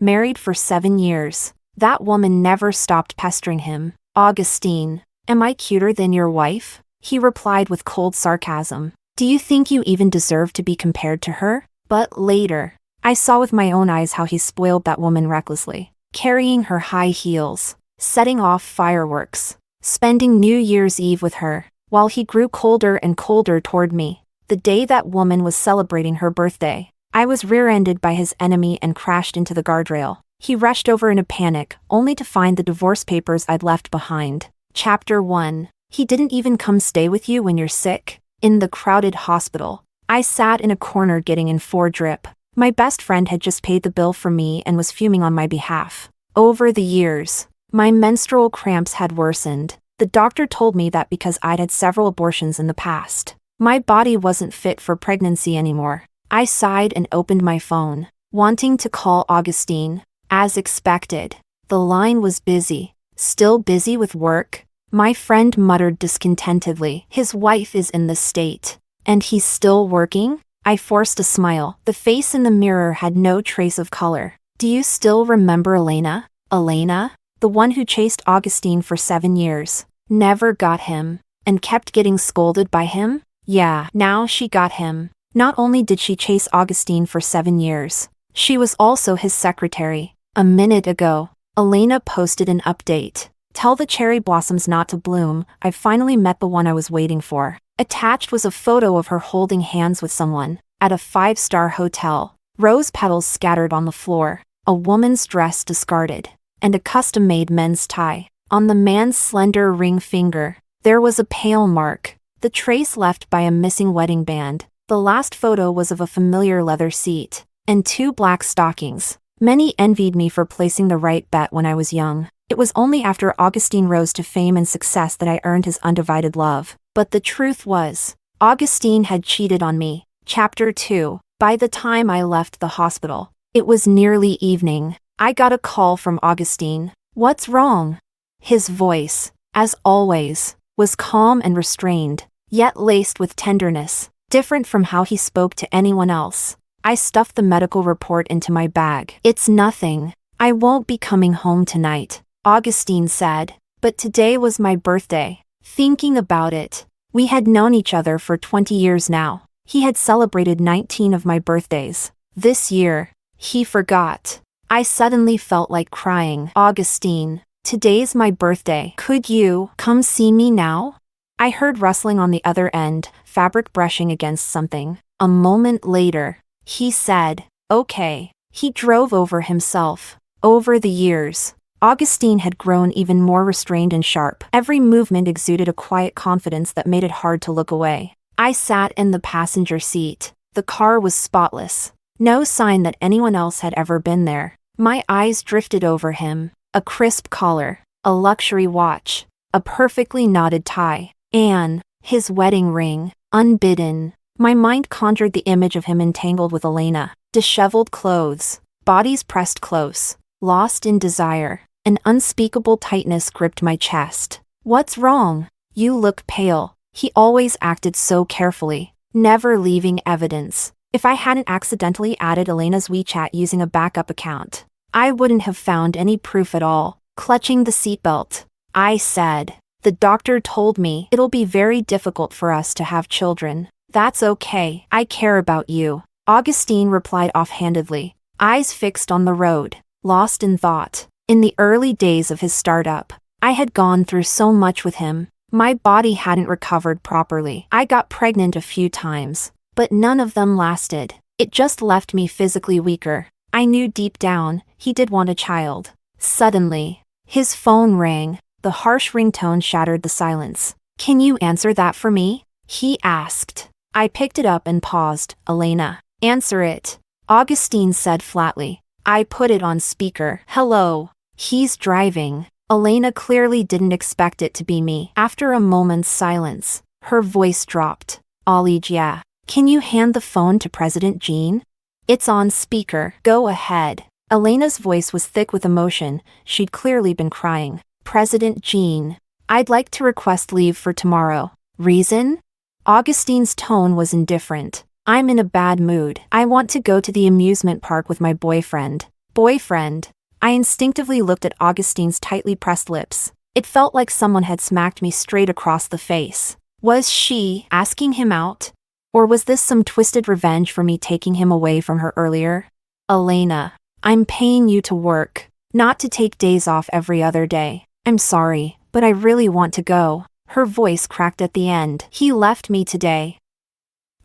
married for 7 years. That woman never stopped pestering him. Augustine, am I cuter than your wife? He replied with cold sarcasm. Do you think you even deserve to be compared to her? But later, I saw with my own eyes how he spoiled that woman recklessly, carrying her high heels, setting off fireworks, spending New Year's Eve with her, while he grew colder and colder toward me. The day that woman was celebrating her birthday, I was rear-ended by his enemy and crashed into the guardrail. He rushed over in a panic, only to find the divorce papers I'd left behind. Chapter 1. He didn't even come stay with you when you're sick. In the crowded hospital, I sat in a corner getting in 4 drip. My best friend had just paid the bill for me and was fuming on my behalf. Over the years, my menstrual cramps had worsened. The doctor told me that because I'd had several abortions in the past, my body wasn't fit for pregnancy anymore. I sighed and opened my phone, wanting to call Augustine. As expected, the line was busy. Still busy with work? My friend muttered discontentedly. His wife is in the state. And he's still working? I forced a smile. The face in the mirror had no trace of color. Do you still remember Elena? Elena? The one who chased Augustine for 7 years. Never got him. And kept getting scolded by him? Yeah, now she got him. Not only did she chase Augustine for 7 years, she was also his secretary. A minute ago, Elena posted an update. Tell the cherry blossoms not to bloom, I've finally met the one I was waiting for. Attached was a photo of her holding hands with someone, at a 5-star hotel. Rose petals scattered on the floor, a woman's dress discarded, and a custom-made men's tie. On the man's slender ring finger, there was a pale mark, the trace left by a missing wedding band. The last photo was of a familiar leather seat, and 2 black stockings. Many envied me for placing the right bet when I was young. It was only after Augustine rose to fame and success that I earned his undivided love. But the truth was, Augustine had cheated on me. Chapter 2. By the time I left the hospital, it was nearly evening. I got a call from Augustine. What's wrong? His voice, as always, was calm and restrained, yet laced with tenderness, different from how he spoke to anyone else. I stuffed the medical report into my bag. It's nothing. I won't be coming home tonight, Augustine said. But today was my birthday. Thinking about it, we had known each other for 20 years now. He had celebrated 19 of my birthdays. This year, he forgot. I suddenly felt like crying. Augustine, today's my birthday. Could you come see me now? I heard rustling on the other end, fabric brushing against something. A moment later, he said, okay. He drove over himself. Over the years, Augustine had grown even more restrained and sharp. Every movement exuded a quiet confidence that made it hard to look away. I sat in the passenger seat. The car was spotless. No sign that anyone else had ever been there. My eyes drifted over him. A crisp collar, a luxury watch, a perfectly knotted tie, and his wedding ring, unbidden. My mind conjured the image of him entangled with Elena, disheveled clothes, bodies pressed close, lost in desire. An unspeakable tightness gripped my chest. What's wrong? You look pale. He always acted so carefully, never leaving evidence. If I hadn't accidentally added Elena's WeChat using a backup account, I wouldn't have found any proof at all. Clutching the seatbelt, I said, the doctor told me it'll be very difficult for us to have children. That's okay. I care about you, Augustine replied offhandedly, eyes fixed on the road, lost in thought. In the early days of his startup, I had gone through so much with him. My body hadn't recovered properly. I got pregnant a few times, but none of them lasted. It just left me physically weaker. I knew deep down, he did want a child. Suddenly, his phone rang. The harsh ringtone shattered the silence. Can you answer that for me? He asked. I picked it up and paused. Elena, answer it, Augustine said flatly. I put it on speaker. Hello. He's driving. Elena clearly didn't expect it to be me. After a moment's silence, her voice dropped. Oleg, yeah. Can you hand the phone to President Jean? It's on speaker. Go ahead. Elena's voice was thick with emotion. She'd clearly been crying. President Jean, I'd like to request leave for tomorrow. Reason? Augustine's tone was indifferent. I'm in a bad mood. I want to go to the amusement park with my boyfriend. Boyfriend. I instinctively looked at Augustine's tightly pressed lips. It felt like someone had smacked me straight across the face. Was she asking him out? Or was this some twisted revenge for me taking him away from her earlier? Elena, I'm paying you to work, not to take days off every other day. I'm sorry, but I really want to go. Her voice cracked at the end. He left me today.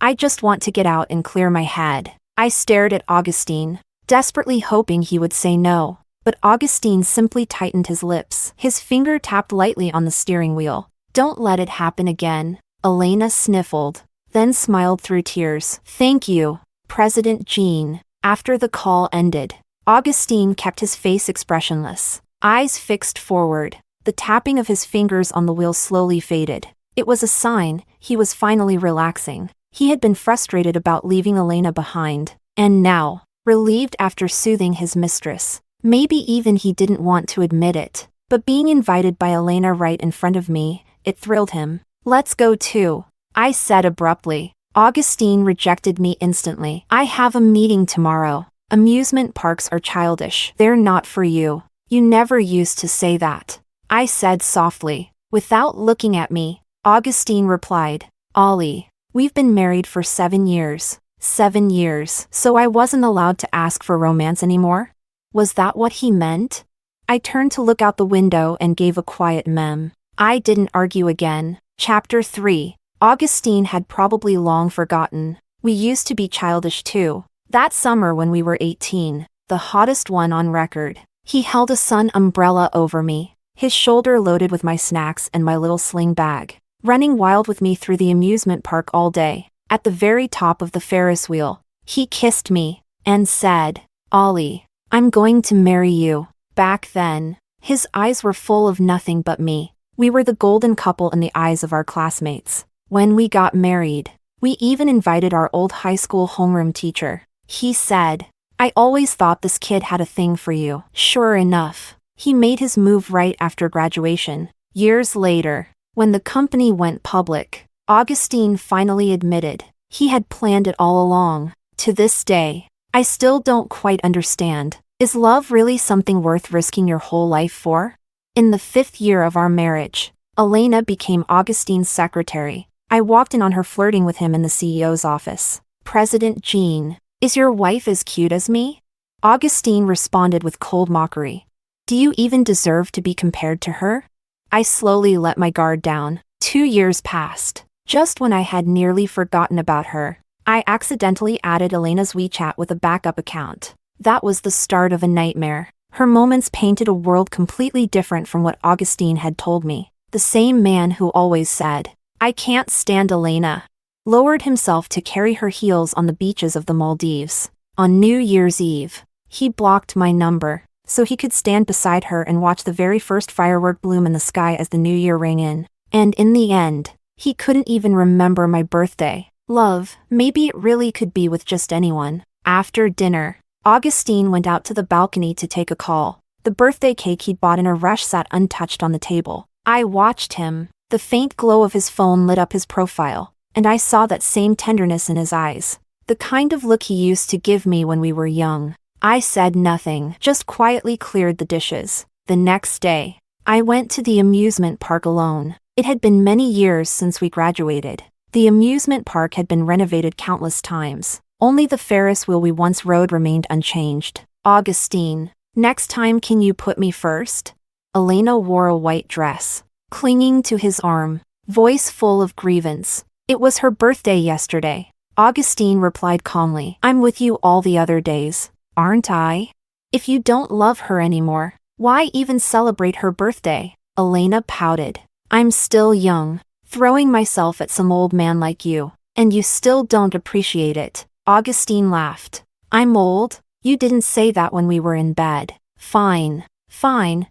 I just want to get out and clear my head. I stared at Augustine, desperately hoping he would say no. But Augustine simply tightened his lips. His finger tapped lightly on the steering wheel. Don't let it happen again. Elena sniffled, then smiled through tears. Thank you, President Jean. After the call ended, Augustine kept his face expressionless, eyes fixed forward. The tapping of his fingers on the wheel slowly faded. It was a sign he was finally relaxing. He had been frustrated about leaving Elena behind, and now, relieved after soothing his mistress. Maybe even he didn't want to admit it, but being invited by Elena right in front of me, it thrilled him. Let's go too, I said abruptly. Augustine rejected me instantly. I have a meeting tomorrow. Amusement parks are childish. They're not for you. You never used to say that, I said softly. Without looking at me, Augustine replied, Ollie, we've been married for 7 years. 7 years. So I wasn't allowed to ask for romance anymore? Was that what he meant? I turned to look out the window and gave a quiet mem. I didn't argue again. Chapter 3. Augustine had probably long forgotten. We used to be childish too. That summer when we were 18, the hottest one on record. He held a sun umbrella over me, his shoulder loaded with my snacks and my little sling bag, running wild with me through the amusement park all day. At the very top of the Ferris wheel, he kissed me and said, Ollie, I'm going to marry you. Back then, his eyes were full of nothing but me. We were the golden couple in the eyes of our classmates. When we got married, we even invited our old high school homeroom teacher. He said, I always thought this kid had a thing for you. Sure enough, he made his move right after graduation. Years later, when the company went public, Augustine finally admitted he had planned it all along. To this day, I still don't quite understand. Is love really something worth risking your whole life for? In the 5th year of our marriage, Elena became Augustine's secretary. I walked in on her flirting with him in the CEO's office. President Jean, is your wife as cute as me? Augustine responded with cold mockery. Do you even deserve to be compared to her? I slowly let my guard down. 2 years passed. Just when I had nearly forgotten about her, I accidentally added Elena's WeChat with a backup account. That was the start of a nightmare. Her moments painted a world completely different from what Augustine had told me. The same man who always said, I can't stand Elena, lowered himself to carry her heels on the beaches of the Maldives. On New Year's Eve, he blocked my number, so he could stand beside her and watch the very first firework bloom in the sky as the new year rang in. And in the end, he couldn't even remember my birthday. Love, maybe it really could be with just anyone. After dinner, Augustine went out to the balcony to take a call. The birthday cake he'd bought in a rush sat untouched on the table. I watched him. The faint glow of his phone lit up his profile, and I saw that same tenderness in his eyes. The kind of look he used to give me when we were young. I said nothing, just quietly cleared the dishes. The next day, I went to the amusement park alone. It had been many years since we graduated. The amusement park had been renovated countless times. Only the Ferris wheel we once rode remained unchanged. Augustine, next time can you put me first? Elena wore a white dress, clinging to his arm, voice full of grievance. It was her birthday yesterday. Augustine replied calmly, I'm with you all the other days, aren't I? If you don't love her anymore, why even celebrate her birthday? Elena pouted. I'm still young, throwing myself at some old man like you, and you still don't appreciate it. Augustine laughed. I'm old? You didn't say that when we were in bed. Fine,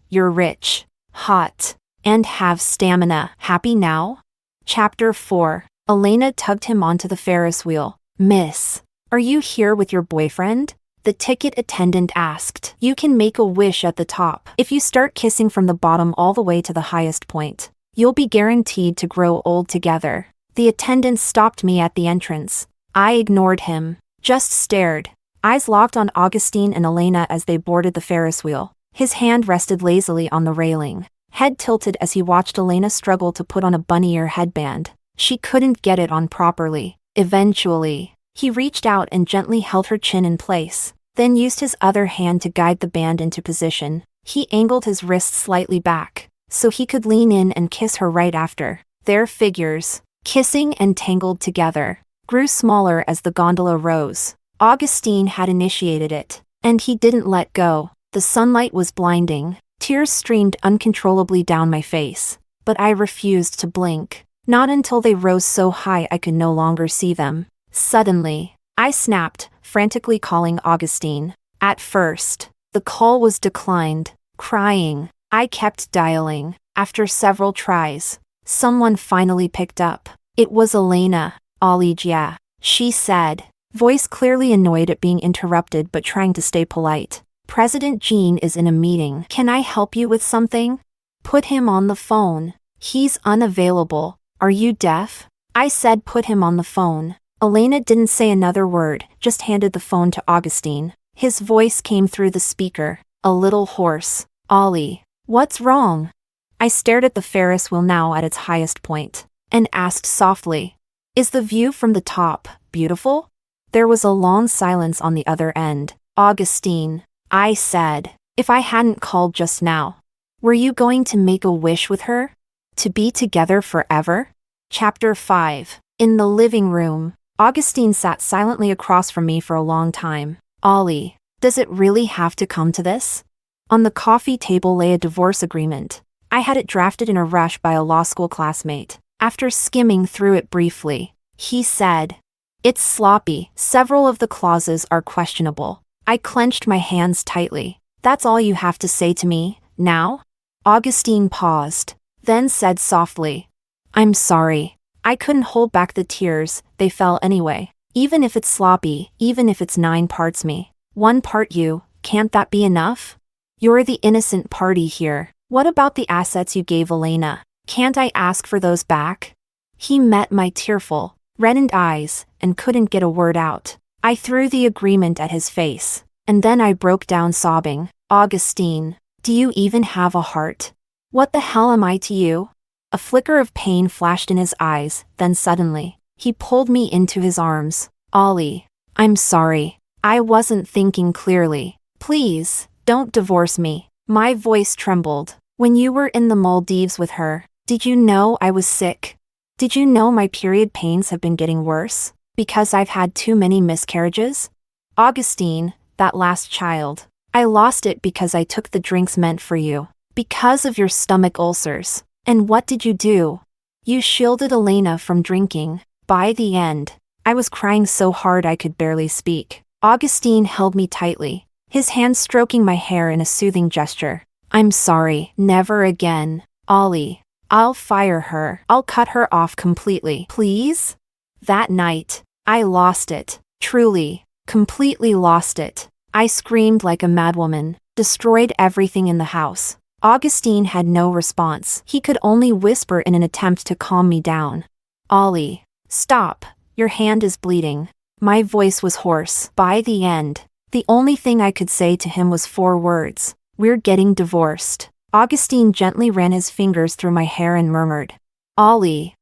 you're rich, hot, and have stamina. Happy now? Chapter 4. Elena tugged him onto the Ferris wheel. Miss, are you here with your boyfriend? The ticket attendant asked. You can make a wish at the top. If you start kissing from the bottom all the way to the highest point, you'll be guaranteed to grow old together. The attendant stopped me at the entrance. I ignored him, just stared. eyes locked on Augustine and Elena as they boarded the Ferris wheel. His hand rested lazily on the railing, head tilted as he watched Elena struggle to put on a bunny ear headband. She couldn't get it on properly. Eventually, he reached out and gently held her chin in place, then used his other hand to guide the band into position. He angled his wrist slightly back, so he could lean in and kiss her right after. Their figures, kissing and tangled together, grew smaller as the gondola rose. Augustine had initiated it, and he didn't let go. The sunlight was blinding. Tears streamed uncontrollably down my face, but I refused to blink. Not until they rose so high I could no longer see them. Suddenly, I snapped, frantically calling Augustine. At first, the call was declined. Crying, I kept dialing. After several tries, someone finally picked up. It was Elena. "Olivia," she said, voice clearly annoyed at being interrupted but trying to stay polite. "President Jean is in a meeting. Can I help you with something?" "Put him on the phone. He's unavailable. Are you deaf?" I said put him on the phone. Elena didn't say another word, just handed the phone to Augustine. His voice came through the speaker, a little hoarse. "Ollie, what's wrong?" I stared at the Ferris wheel now at its highest point, and asked softly, "Is the view from the top beautiful?" There was a long silence on the other end. "Augustine," I said, "if I hadn't called just now, were you going to make a wish with her? To be together forever?" Chapter 5. In the living room, Augustine sat silently across from me for a long time. "Ollie, does it really have to come to this?" On the coffee table lay a divorce agreement. I had it drafted in a rush by a law school classmate. After skimming through it briefly, he said, "It's sloppy. Several of the clauses are questionable." I clenched my hands tightly. "That's all you have to say to me, now?" Augustine paused, then said softly, "I'm sorry. I couldn't hold back the tears, they fell anyway. Even if it's sloppy, even if it's 9 parts me, 1 part you, can't that be enough? You're the innocent party here. What about the assets you gave Elena? Can't I ask for those back?" He met my tearful, reddened eyes, and couldn't get a word out. I threw the agreement at his face, and then I broke down sobbing. "Augustine, do you even have a heart? What the hell am I to you?" A flicker of pain flashed in his eyes, then suddenly, he pulled me into his arms. "Ollie, I'm sorry. I wasn't thinking clearly. Please, don't divorce me." My voice trembled. "When you were in the Maldives with her, did you know I was sick? Did you know my period pains have been getting worse? Because I've had too many miscarriages? Augustine, that last child, I lost it because I took the drinks meant for you. Because of your stomach ulcers. And what did you do? You shielded Elena from drinking. By the end, I was crying so hard I could barely speak. Augustine held me tightly, his hand stroking my hair in a soothing gesture. "I'm sorry. Never again. Ollie, I'll fire her. I'll cut her off completely. Please?" That night, I lost it. Truly, completely lost it. I screamed like a madwoman, destroyed everything in the house. Augustine had no response. He could only whisper in an attempt to calm me down. "Ollie, stop. Your hand is bleeding." My voice was hoarse. By the end, the only thing I could say to him was 4 words. "We're getting divorced." Augustine gently ran his fingers through my hair and murmured, "Ollie,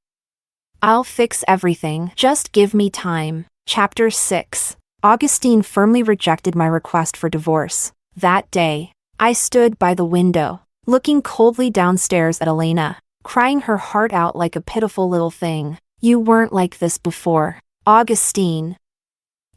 I'll fix everything. Just give me time." Chapter 6. Augustine firmly rejected my request for divorce. That day, I stood by the window, looking coldly downstairs at Elena, crying her heart out like a pitiful little thing. "You weren't like this before, Augustine.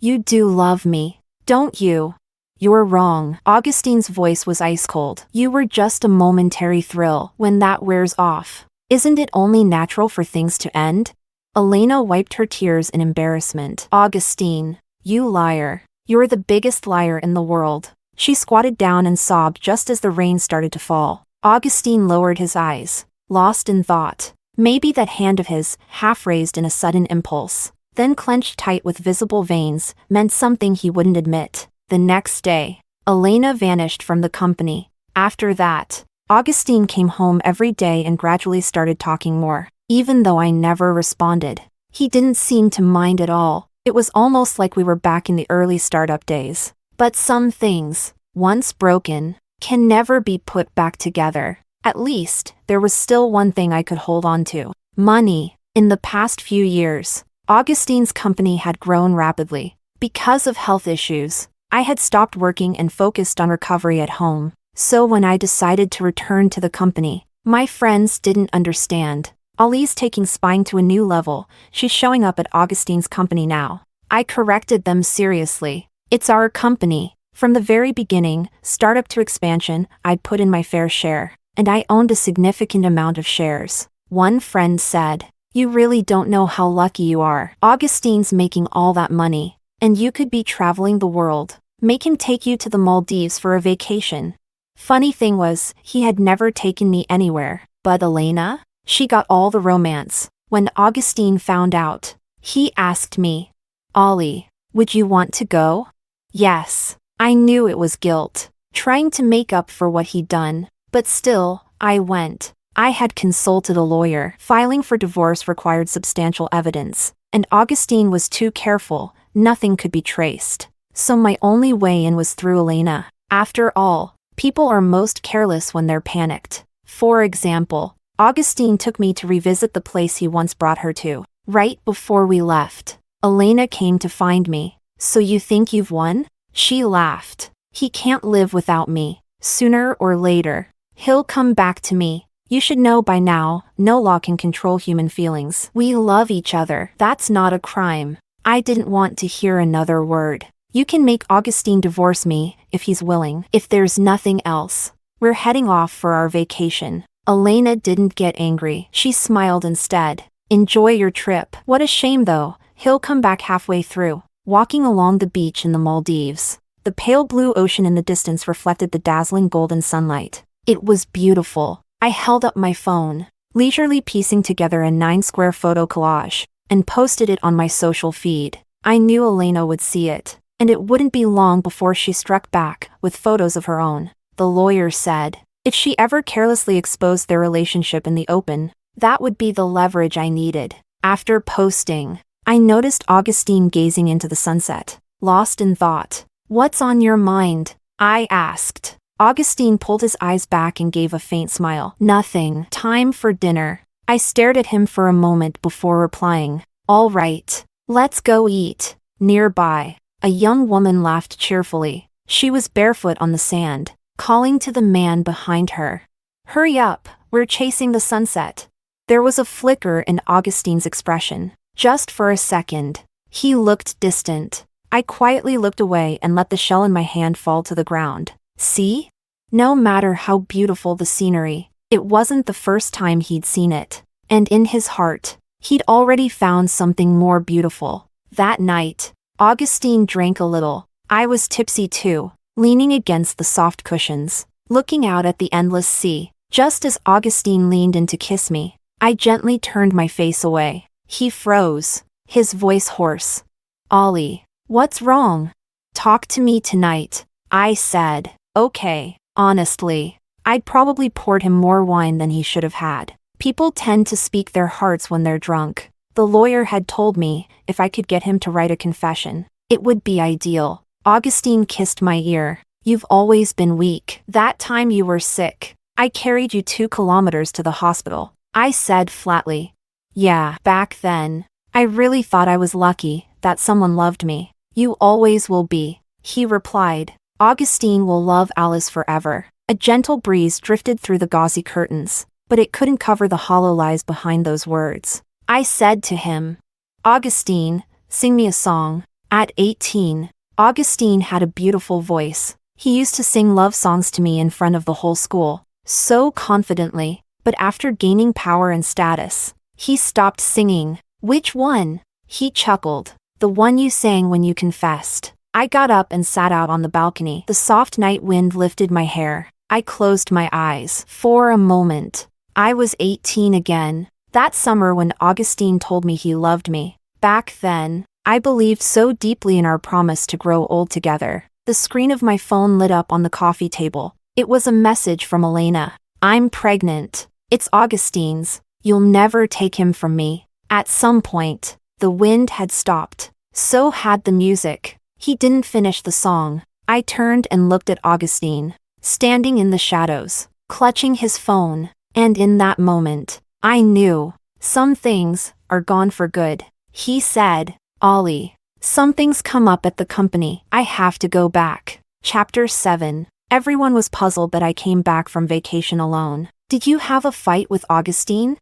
You do love me, don't you?" "You're wrong." Augustine's voice was ice cold. "You were just a momentary thrill. When that wears off, isn't it only natural for things to end?" Elena wiped her tears in embarrassment. "Augustine, you liar. You're the biggest liar in the world." She squatted down and sobbed just as the rain started to fall. Augustine lowered his eyes, lost in thought. Maybe that hand of his, half raised in a sudden impulse, then clenched tight with visible veins, meant something he wouldn't admit. The next day, Elena vanished from the company. After that, Augustine came home every day and gradually started talking more, even though I never responded. He didn't seem to mind at all. It was almost like we were back in the early startup days. But some things, once broken, can never be put back together. At least, there was still one thing I could hold on to: money. In the past few years, Augustine's company had grown rapidly. Because of health issues, I had stopped working and focused on recovery at home. So when I decided to return to the company, my friends didn't understand. Ollie's taking spying to a new level. She's showing up at Augustine's company now. I corrected them seriously. It's our company. From the very beginning, startup to expansion, I'd put in my fair share, and I owned a significant amount of shares. One friend said, "You really don't know how lucky you are. Augustine's making all that money, and you could be traveling the world. Make him take you to the Maldives for a vacation." Funny thing was, he had never taken me anywhere. But Elena? She got all the romance. When Augustine found out, he asked me, "Ollie, would you want to go?" Yes. I knew it was guilt, trying to make up for what he'd done. But still, I went. I had consulted a lawyer. Filing for divorce required substantial evidence, and Augustine was too careful. Nothing could be traced. So my only way in was through Elena. After all, people are most careless when they're panicked. For example, Augustine took me to revisit the place he once brought her to. Right before we left, Elena came to find me. "So you think you've won?" She laughed. "He can't live without me. Sooner or later, he'll come back to me. You should know by now, no law can control human feelings. We love each other. That's not a crime." I didn't want to hear another word. "You can make Augustine divorce me, if he's willing. If there's nothing else, we're heading off for our vacation." Elena didn't get angry. She smiled instead. "Enjoy your trip." What a shame though, he'll come back halfway through. Walking along the beach in the Maldives, the pale blue ocean in the distance reflected the dazzling golden sunlight. It was beautiful. I held up my phone, leisurely piecing together a 9-square photo collage, and posted it on my social feed. I knew Elena would see it, and it wouldn't be long before she struck back with photos of her own. The lawyer said, if she ever carelessly exposed their relationship in the open, that would be the leverage I needed. After posting, I noticed Augustine gazing into the sunset, lost in thought. "What's on your mind?" I asked. Augustine pulled his eyes back and gave a faint smile. "Nothing. Time for dinner." I stared at him for a moment before replying, "All right, let's go eat." Nearby, a young woman laughed cheerfully. She was barefoot on the sand, calling to the man behind her. "Hurry up, we're chasing the sunset." There was a flicker in Augustine's expression. Just for a second, he looked distant. I quietly looked away and let the shell in my hand fall to the ground. See? No matter how beautiful the scenery, it wasn't the first time he'd seen it. And in his heart, he'd already found something more beautiful. That night, Augustine drank a little. I was tipsy too, leaning against the soft cushions, looking out at the endless sea. Just as Augustine leaned in to kiss me, I gently turned my face away. He froze, his voice hoarse. "Ollie, what's wrong?" "Talk to me tonight," I said. Okay, honestly, I'd probably poured him more wine than he should have had. People tend to speak their hearts when they're drunk. The lawyer had told me if I could get him to write a confession, it would be ideal. Augustine kissed my ear. "You've always been weak. That time you were sick, I carried you 2 kilometers to the hospital," I said flatly. "Yeah, back then, I really thought I was lucky that someone loved me." "You always will be," he replied. "Augustine will love Alice forever." A gentle breeze drifted through the gauzy curtains, but it couldn't cover the hollow lies behind those words. I said to him, "Augustine, sing me a song." At 18, Augustine had a beautiful voice. He used to sing love songs to me in front of the whole school, so confidently, but after gaining power and status, he stopped singing. "Which one?" He chuckled. "The one you sang when you confessed." I got up and sat out on the balcony. The soft night wind lifted my hair. I closed my eyes. For a moment, I was 18 again. That summer when Augustine told me he loved me. Back then, I believed so deeply in our promise to grow old together. The screen of my phone lit up on the coffee table. It was a message from Elena. "I'm pregnant. It's Augustine's. You'll never take him from me." At some point, the wind had stopped. So had the music. He didn't finish the song. I turned and looked at Augustine, standing in the shadows, clutching his phone, and in that moment, I knew. Some things are gone for good. He said, Ollie, something's come up at the company. I have to go back. Chapter 7. Everyone was puzzled that I came back from vacation alone. Did you have a fight with Augustine?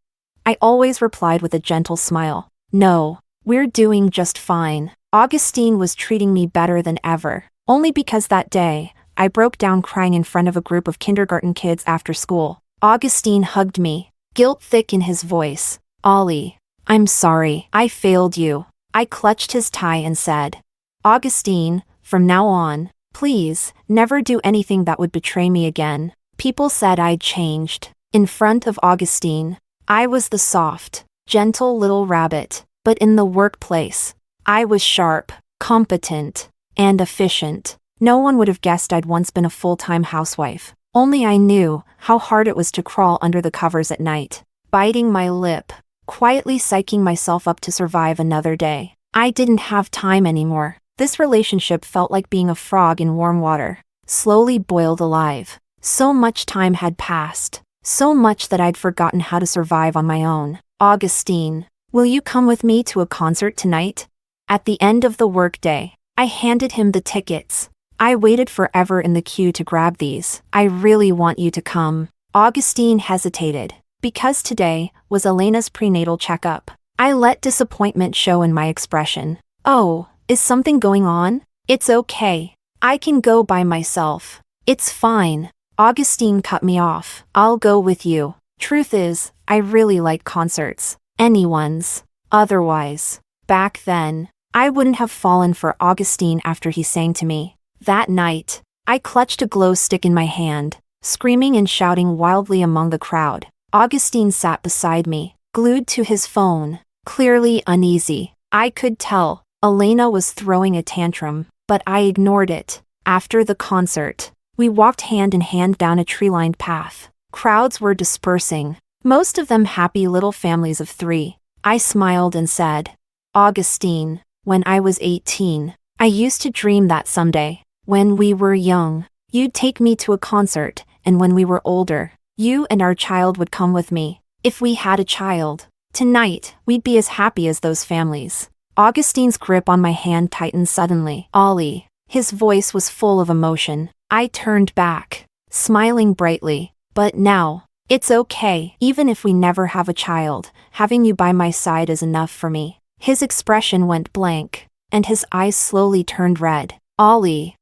I always replied with a gentle smile. No, we're doing just fine. Augustine was treating me better than ever. Only because that day, I broke down crying in front of a group of kindergarten kids after school. Augustine hugged me, guilt thick in his voice. Ollie, I'm sorry. I failed you. I clutched his tie and said, Augustine, from now on, please, never do anything that would betray me again. People said I'd changed. In front of Augustine, I was the soft, gentle little rabbit, but in the workplace, I was sharp, competent, and efficient. No one would have guessed I'd once been a full-time housewife. Only I knew how hard it was to crawl under the covers at night, biting my lip, quietly psyching myself up to survive another day. I didn't have time anymore. This relationship felt like being a frog in warm water, slowly boiled alive. So much time had passed, so much that I'd forgotten how to survive on my own. Augustine, will you come with me to a concert tonight? At the end of the workday, I handed him the tickets. I waited forever in the queue to grab these. I really want you to come. Augustine hesitated, because today was Elena's prenatal checkup. I let disappointment show in my expression. Oh, is something going on? It's okay. I can go by myself. It's fine. Augustine cut me off. I'll go with you. Truth is, I really like concerts. Anyone's. Otherwise. Back then, I wouldn't have fallen for Augustine after he sang to me. That night, I clutched a glow stick in my hand, screaming and shouting wildly among the crowd. Augustine sat beside me, glued to his phone, clearly uneasy. I could tell Elena was throwing a tantrum, but I ignored it. After the concert, we walked hand in hand down a tree-lined path. Crowds were dispersing, most of them happy little families of 3. I smiled and said, Augustine, when I was 18, I used to dream that someday, when we were young, you'd take me to a concert, and when we were older, you and our child would come with me. If we had a child, tonight, we'd be as happy as those families. Augustine's grip on my hand tightened suddenly. Ollie. His voice was full of emotion. I turned back, smiling brightly. But now, it's okay. Even if we never have a child, having you by my side is enough for me. His expression went blank, and his eyes slowly turned red. Ollie.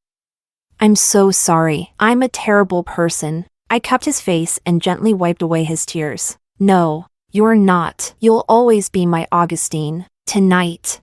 I'm so sorry. I'm a terrible person. I cupped his face and gently wiped away his tears. No, you're not. You'll always be my Augustine. Tonight.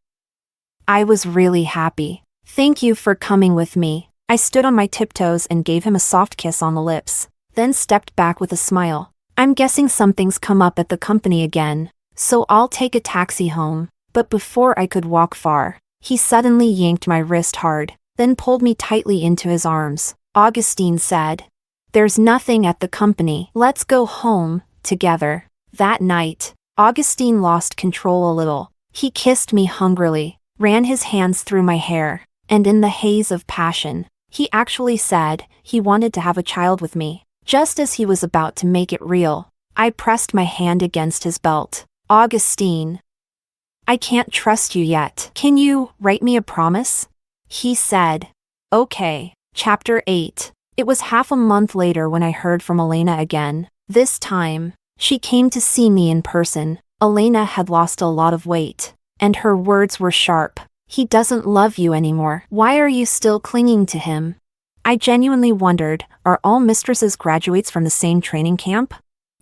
I was really happy. Thank you for coming with me. I stood on my tiptoes and gave him a soft kiss on the lips, then stepped back with a smile. I'm guessing something's come up at the company again, so I'll take a taxi home. But before I could walk far, he suddenly yanked my wrist hard, then pulled me tightly into his arms. Augustine said, There's nothing at the company. Let's go home, together. That night, Augustine lost control a little. He kissed me hungrily, ran his hands through my hair, and in the haze of passion, he actually said he wanted to have a child with me. Just as he was about to make it real, I pressed my hand against his belt. Augustine. I can't trust you yet. Can you write me a promise? He said. Okay. Chapter 8. It was half a month later when I heard from Elena again. This time, she came to see me in person. Elena had lost a lot of weight, and her words were sharp. He doesn't love you anymore. Why are you still clinging to him? I genuinely wondered, are all mistresses graduates from the same training camp?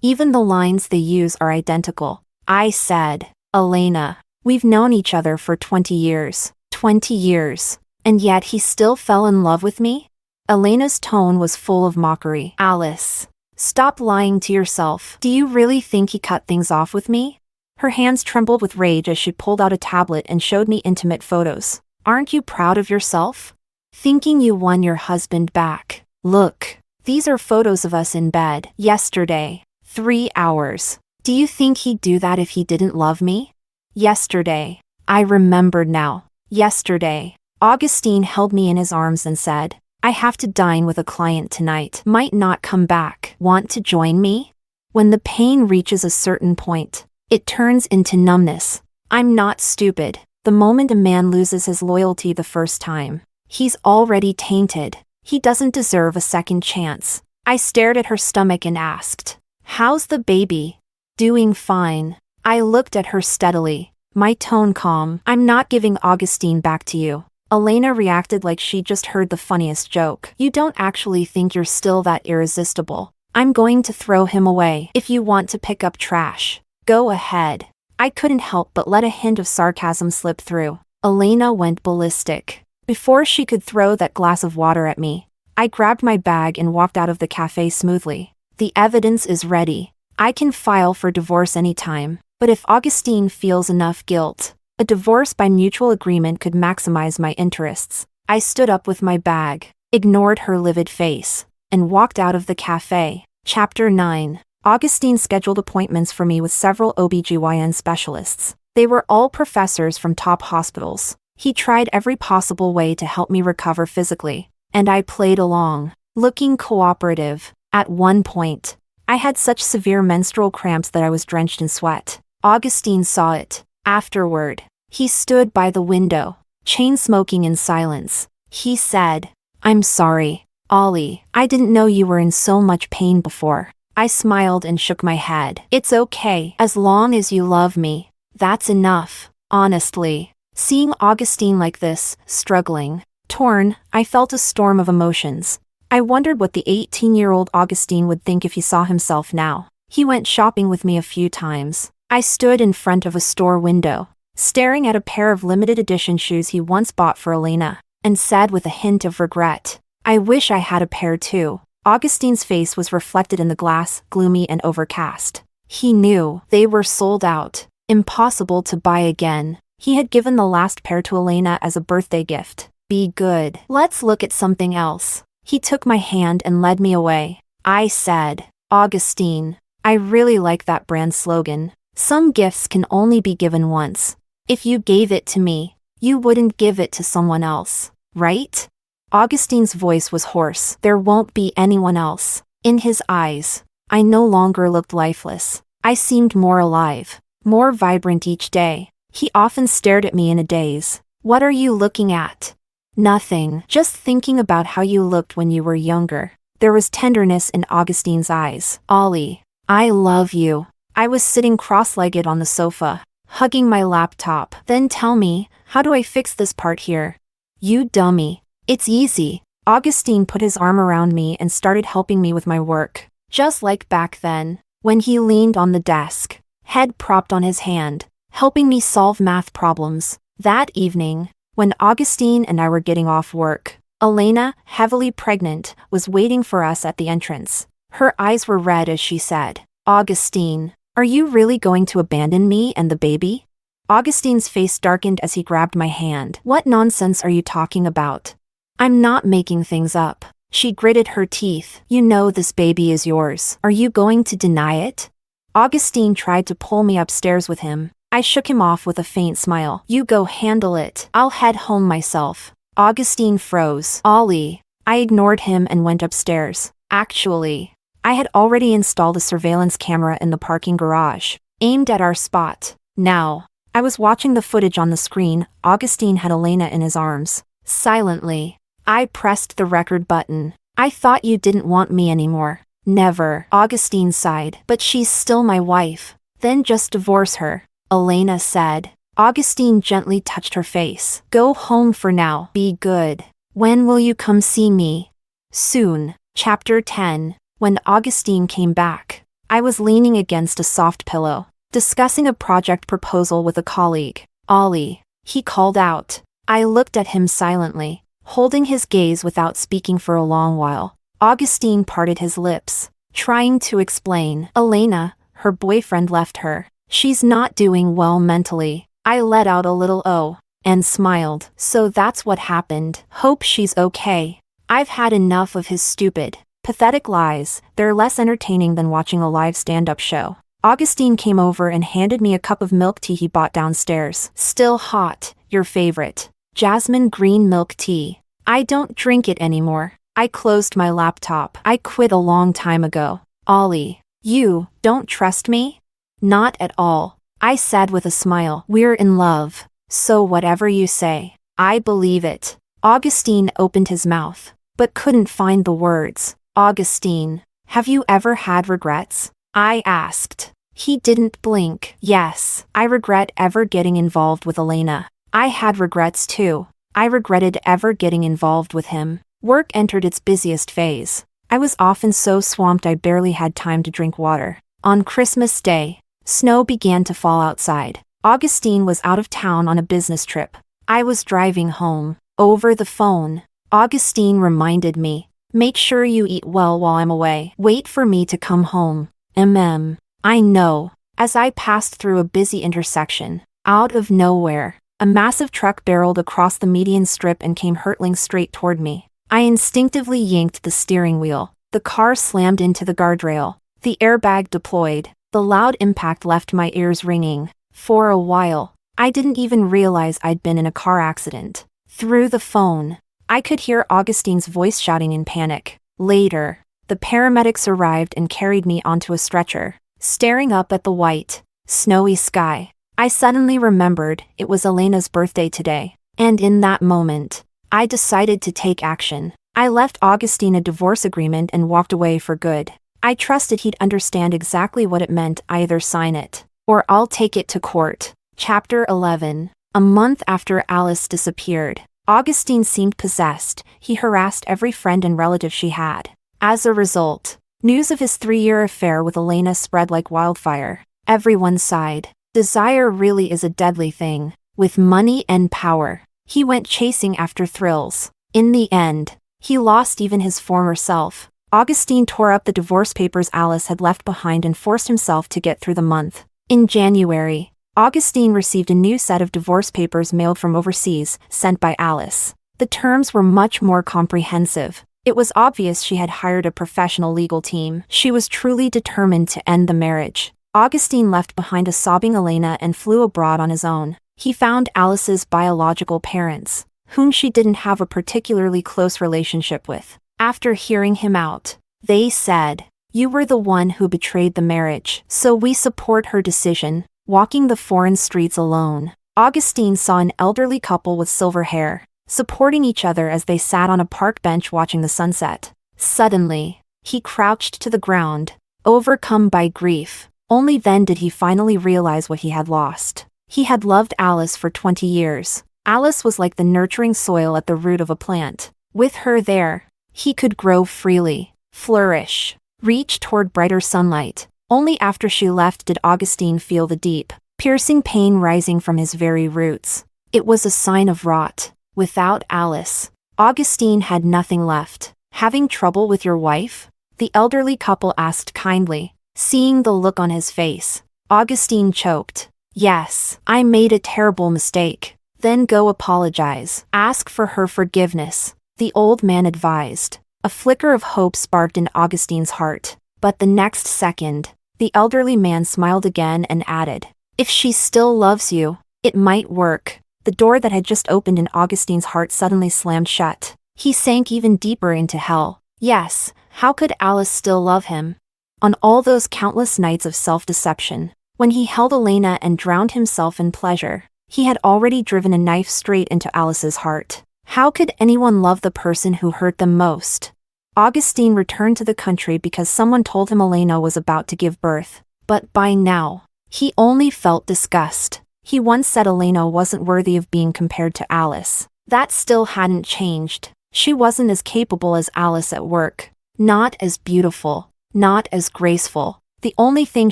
Even the lines they use are identical. I said, Elena, we've known each other for 20 years. 20 years. And yet he still fell in love with me? Elena's tone was full of mockery. Alice, stop lying to yourself. Do you really think he cut things off with me? Her hands trembled with rage as she pulled out a tablet and showed me intimate photos. Aren't you proud of yourself? Thinking you won your husband back. Look, these are photos of us in bed. Yesterday. 3 hours. Do you think he'd do that if he didn't love me? Yesterday. I remembered now. Yesterday, Augustine held me in his arms and said, I have to dine with a client tonight. Might not come back. Want to join me? When the pain reaches a certain point, it turns into numbness. I'm not stupid. The moment a man loses his loyalty the first time, he's already tainted. He doesn't deserve a second chance. I stared at her stomach and asked, How's the baby? Doing fine. I looked at her steadily, my tone calm. I'm not giving Augustine back to you. Elena reacted like she just heard the funniest joke. You don't actually think you're still that irresistible. I'm going to throw him away. If you want to pick up trash, go ahead. I couldn't help but let a hint of sarcasm slip through. Elena went ballistic. Before she could throw that glass of water at me, I grabbed my bag and walked out of the cafe smoothly. The evidence is ready. I can file for divorce anytime, but if Augustine feels enough guilt, a divorce by mutual agreement could maximize my interests. I stood up with my bag, ignored her livid face, and walked out of the cafe. Chapter 9. Augustine scheduled appointments for me with several OBGYN specialists. They were all professors from top hospitals. He tried every possible way to help me recover physically, and I played along, looking cooperative. At one point, I had such severe menstrual cramps that I was drenched in sweat. Augustine saw it. Afterward, he stood by the window, chain-smoking in silence. He said, I'm sorry, Ollie. I didn't know you were in so much pain before. I smiled and shook my head. It's okay. As long as you love me, that's enough. Honestly, seeing Augustine like this, struggling, torn, I felt a storm of emotions. I wondered what the 18-year-old Augustine would think if he saw himself now. He went shopping with me a few times. I stood in front of a store window, staring at a pair of limited edition shoes he once bought for Elena, and said with a hint of regret, I wish I had a pair too. Augustine's face was reflected in the glass, gloomy and overcast. He knew they were sold out, impossible to buy again. He had given the last pair to Elena as a birthday gift. Be good. Let's look at something else. He took my hand and led me away. I said, Augustine, I really like that brand slogan. Some gifts can only be given once. If you gave it to me, you wouldn't give it to someone else, right? Augustine's voice was hoarse. There won't be anyone else. In his eyes, I no longer looked lifeless. I seemed more alive, more vibrant each day. He often stared at me in a daze. What are you looking at? Nothing. Just thinking about how you looked when you were younger. There was tenderness in Augustine's eyes. Ollie, I love you. I was sitting cross-legged on the sofa, hugging my laptop. Then tell me, how do I fix this part here? You dummy. It's easy. Augustine put his arm around me and started helping me with my work. Just like back then, when he leaned on the desk, head propped on his hand, helping me solve math problems. That evening, when Augustine and I were getting off work, Elena, heavily pregnant, was waiting for us at the entrance. Her eyes were red as she said, Augustine, are you really going to abandon me and the baby? Augustine's face darkened as he grabbed my hand. What nonsense are you talking about? I'm not making things up. She gritted her teeth. You know this baby is yours. Are you going to deny it? Augustine tried to pull me upstairs with him. I shook him off with a faint smile. You go handle it. I'll head home myself. Augustine froze. Ollie. I ignored him and went upstairs. Actually, I had already installed a surveillance camera in the parking garage, aimed at our spot. Now, I was watching the footage on the screen. Augustine had Elena in his arms. Silently, I pressed the record button. I thought you didn't want me anymore. Never. Augustine sighed. But she's still my wife. Then just divorce her, Elena said. Augustine gently touched her face. Go home for now. Be good. When will you come see me? Soon. Chapter 10. When Augustine came back, I was leaning against a soft pillow, discussing a project proposal with a colleague. Ollie, he called out. I looked at him silently, holding his gaze without speaking for a long while. Augustine parted his lips, trying to explain. Elena, her boyfriend left her. She's not doing well mentally. I let out a little "oh," and smiled. So that's what happened. Hope she's okay. I've had enough of his stupid, pathetic lies. They're less entertaining than watching a live stand-up show. Augustine came over and handed me a cup of milk tea he bought downstairs. Still hot, your favorite. Jasmine green milk tea. I don't drink it anymore. I closed my laptop. I quit a long time ago. Ollie, you don't trust me? Not at all. I said with a smile. We're in love. So whatever you say, I believe it. Augustine opened his mouth, but couldn't find the words. Augustine, have you ever had regrets? I asked. He didn't blink. Yes, I regret ever getting involved with Elena. I had regrets too. I regretted ever getting involved with him. Work entered its busiest phase. I was often so swamped I barely had time to drink water. On Christmas Day, snow began to fall outside. Augustine was out of town on a business trip. I was driving home. Over the phone, Augustine reminded me, make sure you eat well while I'm away. Wait for me to come home. I know. As I passed through a busy intersection, out of nowhere, a massive truck barreled across the median strip and came hurtling straight toward me. I instinctively yanked the steering wheel. The car slammed into the guardrail. The airbag deployed. The loud impact left my ears ringing. For a while, I didn't even realize I'd been in a car accident. Through the phone, I could hear Augustine's voice shouting in panic. Later, the paramedics arrived and carried me onto a stretcher. Staring up at the white, snowy sky, I suddenly remembered it was Elena's birthday today. And in that moment, I decided to take action. I left Augustine a divorce agreement and walked away for good. I trusted he'd understand exactly what it meant. Either sign it, or I'll take it to court. Chapter 11. A month after Alice disappeared, Augustine seemed possessed. He harassed every friend and relative she had. As a result, news of his 3-year affair with Elena spread like wildfire. Everyone sighed. Desire really is a deadly thing. With money and power, he went chasing after thrills. In the end, he lost even his former self. Augustine tore up the divorce papers Alice had left behind and forced himself to get through the month. In January, Augustine received a new set of divorce papers mailed from overseas, sent by Alice. The terms were much more comprehensive. It was obvious she had hired a professional legal team. She was truly determined to end the marriage. Augustine left behind a sobbing Elena and flew abroad on his own. He found Alice's biological parents, whom she didn't have a particularly close relationship with. After hearing him out, they said, "You were the one who betrayed the marriage, so we support her decision." Walking the foreign streets alone, Augustine saw an elderly couple with silver hair, supporting each other as they sat on a park bench watching the sunset. Suddenly, he crouched to the ground, overcome by grief. Only then did he finally realize what he had lost. He had loved Alice for 20 years. Alice was like the nurturing soil at the root of a plant. With her there, he could grow freely, flourish, reach toward brighter sunlight. Only after she left did Augustine feel the deep, piercing pain rising from his very roots. It was a sign of rot. Without Alice, Augustine had nothing left. "Having trouble with your wife?" the elderly couple asked kindly. Seeing the look on his face, Augustine choked. "Yes, I made a terrible mistake." "Then go apologize. Ask for her forgiveness," the old man advised. A flicker of hope sparked in Augustine's heart. But the next second, the elderly man smiled again and added, "If she still loves you, it might work." The door that had just opened in Augustine's heart suddenly slammed shut. He sank even deeper into hell. Yes, how could Alice still love him? On all those countless nights of self-deception, when he held Elena and drowned himself in pleasure, he had already driven a knife straight into Alice's heart. How could anyone love the person who hurt them most? Augustine returned to the country because someone told him Elena was about to give birth. But by now, he only felt disgust. He once said Elena wasn't worthy of being compared to Alice. That still hadn't changed. She wasn't as capable as Alice at work. Not as beautiful. Not as graceful. The only thing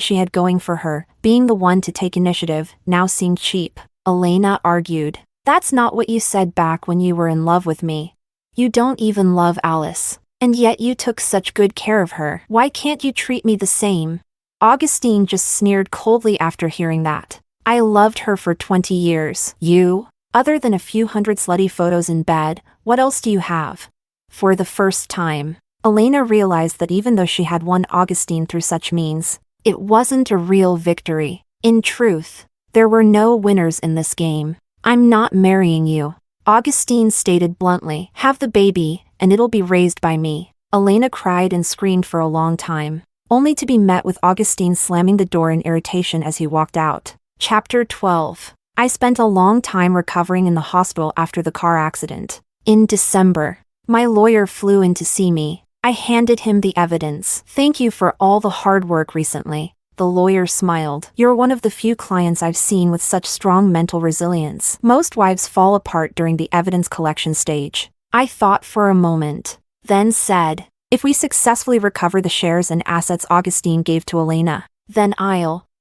she had going for her, being the one to take initiative, now seemed cheap. Elena argued. "That's not what you said back when you were in love with me. You don't even love Alice. And yet you took such good care of her. Why can't you treat me the same?" Augustine just sneered coldly after hearing that. "I loved her for 20 years. You? Other than a few hundred slutty photos in bed, what else do you have?" For the first time, Elena realized that even though she had won Augustine through such means, it wasn't a real victory. In truth, there were no winners in this game. "I'm not marrying you," Augustine stated bluntly. Have the baby, and it'll be raised by me. Elena cried and screamed for a long time, only to be met with Augustine slamming the door in irritation as he walked out. Chapter 12. I spent a long time recovering in the hospital after the car accident. In December, my lawyer flew in to see me. I handed him the evidence. Thank you for all the hard work recently. The lawyer smiled. You're one of the few clients I've seen with such strong mental resilience. Most wives fall apart during the evidence collection stage. I thought for a moment, then said, if we successfully recover the shares and assets Augustine gave to Elena, then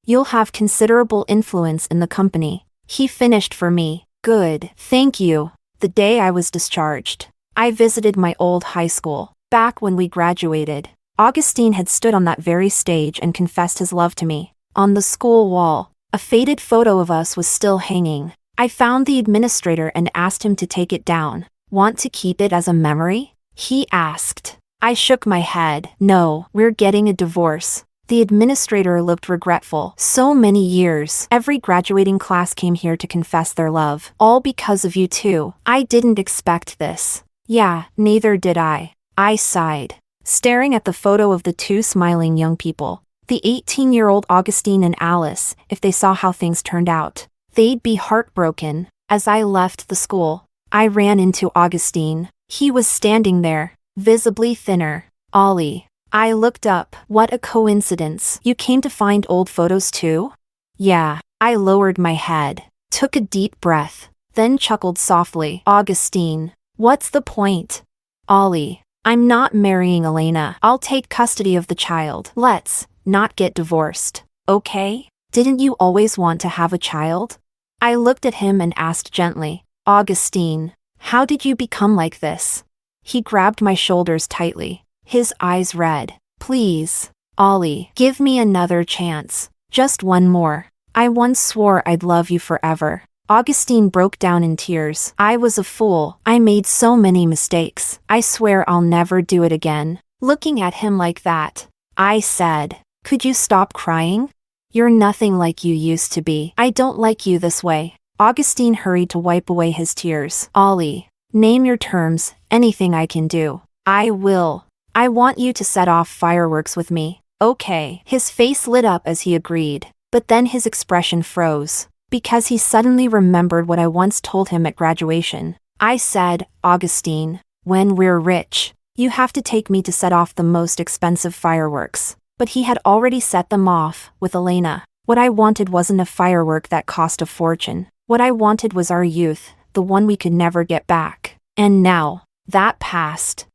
you'll have considerable influence in the company. He finished for me. Good, thank you. The day I was discharged, I visited my old high school. Back when we graduated, Augustine had stood on that very stage and confessed his love to me. On the school wall, a faded photo of us was still hanging. I found the administrator and asked him to take it down. Want to keep it as a memory? He asked. I shook my head. No, we're getting a divorce. The administrator looked regretful. So many years. Every graduating class came here to confess their love. All because of you two. I didn't expect this. Yeah, neither did I. I sighed, staring at the photo of the two smiling young people. The 18-year-old Augustine and Alice. If they saw how things turned out, they'd be heartbroken. As I left the school, I ran into Augustine. He was standing there, visibly thinner. Ollie. I looked up. What a coincidence. You came to find old photos too? Yeah. I lowered my head, took a deep breath, then chuckled softly. Augustine. What's the point? Ollie. I'm not marrying Elena. I'll take custody of the child. Let's not get divorced, okay? Didn't you always want to have a child? I looked at him and asked gently, Augustine, how did you become like this? He grabbed my shoulders tightly, his eyes red. Please, Ollie, give me another chance. Just one more. I once swore I'd love you forever. Augustine broke down in tears. I was a fool. I made so many mistakes. I swear I'll never do it again. Looking at him like that, I said, could you stop crying? You're nothing like you used to be. I don't like you this way. Augustine hurried to wipe away his tears. Ollie, name your terms. Anything I can do. I will. I want you to set off fireworks with me. Okay. His face lit up as he agreed, but then his expression froze, because he suddenly remembered what I once told him at graduation. I said, Augustine, when we're rich, you have to take me to set off the most expensive fireworks. But he had already set them off, with Elena. What I wanted wasn't a firework that cost a fortune. What I wanted was our youth, the one we could never get back. And now, that passed.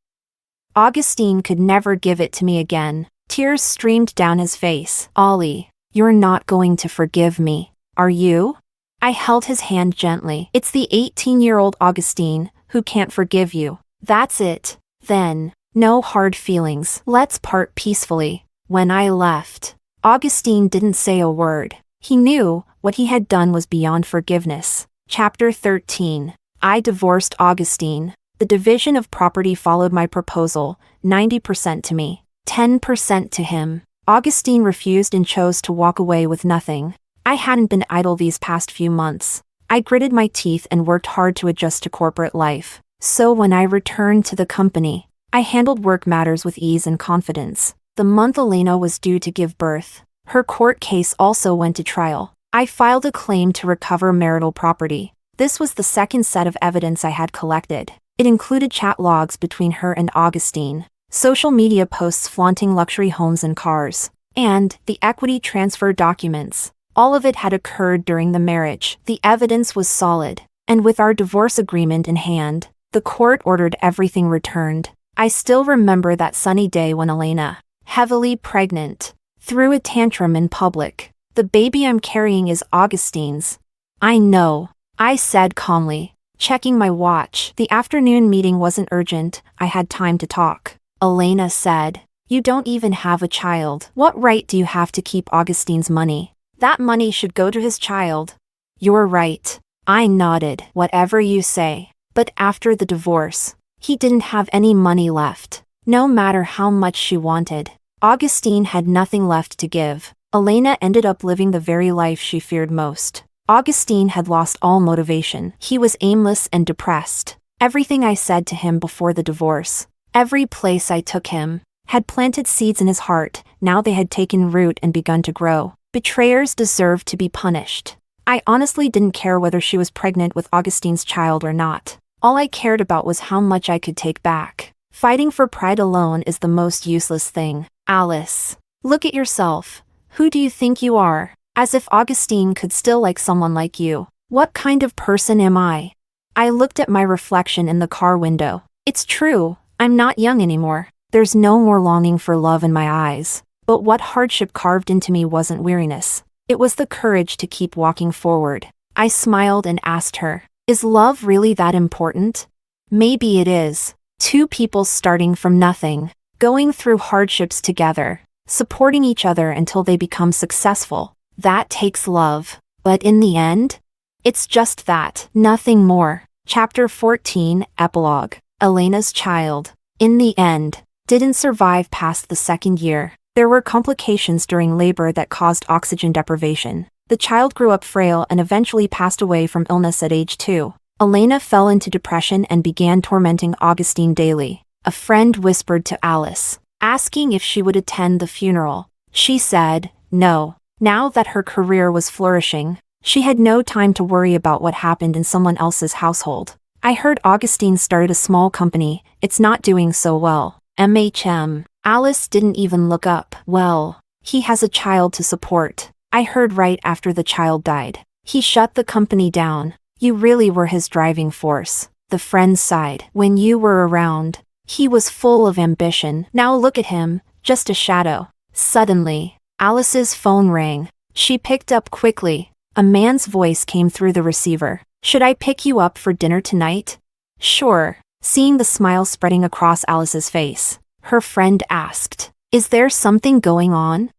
Augustine could never give it to me again. Tears streamed down his face. Ollie, you're not going to forgive me, are you? I held his hand gently. It's the 18-year-old Augustine who can't forgive you. That's it. Then, no hard feelings. Let's part peacefully. When I left, Augustine didn't say a word. He knew what he had done was beyond forgiveness. Chapter 13. I divorced Augustine. The division of property followed my proposal, 90% to me, 10% to him. Augustine refused and chose to walk away with nothing. I hadn't been idle these past few months. I gritted my teeth and worked hard to adjust to corporate life. So when I returned to the company, I handled work matters with ease and confidence. The month Elena was due to give birth, her court case also went to trial. I filed a claim to recover marital property. This was the second set of evidence I had collected. It included chat logs between her and Augustine, social media posts flaunting luxury homes and cars, and the equity transfer documents. All of it had occurred during the marriage. The evidence was solid, and with our divorce agreement in hand, the court ordered everything returned. I still remember that sunny day when Elena, heavily pregnant, threw a tantrum in public. The baby I'm carrying is Augustine's. I know, I said calmly, checking my watch. The afternoon meeting wasn't urgent, I had time to talk. Elena said, you don't even have a child. What right do you have to keep Augustine's money? That money should go to his child. You're right. I nodded. Whatever you say. But after the divorce, he didn't have any money left. No matter how much she wanted, Augustine had nothing left to give. Elena ended up living the very life she feared most. Augustine had lost all motivation. He was aimless and depressed. Everything I said to him before the divorce, every place I took him, had planted seeds in his heart. Now they had taken root and begun to grow. Betrayers deserved to be punished. I honestly didn't care whether she was pregnant with Augustine's child or not. All I cared about was how much I could take back. Fighting for pride alone is the most useless thing. Alice, look at yourself. Who do you think you are? As if Augustine could still like someone like you. What kind of person am I? I looked at my reflection in the car window. It's true, I'm not young anymore. There's no more longing for love in my eyes. But what hardship carved into me wasn't weariness. It was the courage to keep walking forward. I smiled and asked her, is love really that important? Maybe it is. Two people starting from nothing, going through hardships together, supporting each other until they become successful. That takes love. But in the end, it's just that, nothing more. Chapter 14, Epilogue. Elena's child, in the end, didn't survive past the second year. There were complications during labor that caused oxygen deprivation. The child grew up frail and eventually passed away from illness at age 2. Elena fell into depression and began tormenting Augustine daily. A friend whispered to Alice, asking if she would attend the funeral. She said, no. Now that her career was flourishing, she had no time to worry about what happened in someone else's household. I heard Augustine started a small company. It's not doing so well. Alice didn't even look up. Well, he has a child to support. I heard right after the child died. He shut the company down. You really were his driving force. The friend sighed. When you were around, he was full of ambition. Now look at him, just a shadow. Suddenly, Alice's phone rang. She picked up quickly. A man's voice came through the receiver. Should I pick you up for dinner tonight? Sure. Seeing the smile spreading across Alice's face, her friend asked, is there something going on?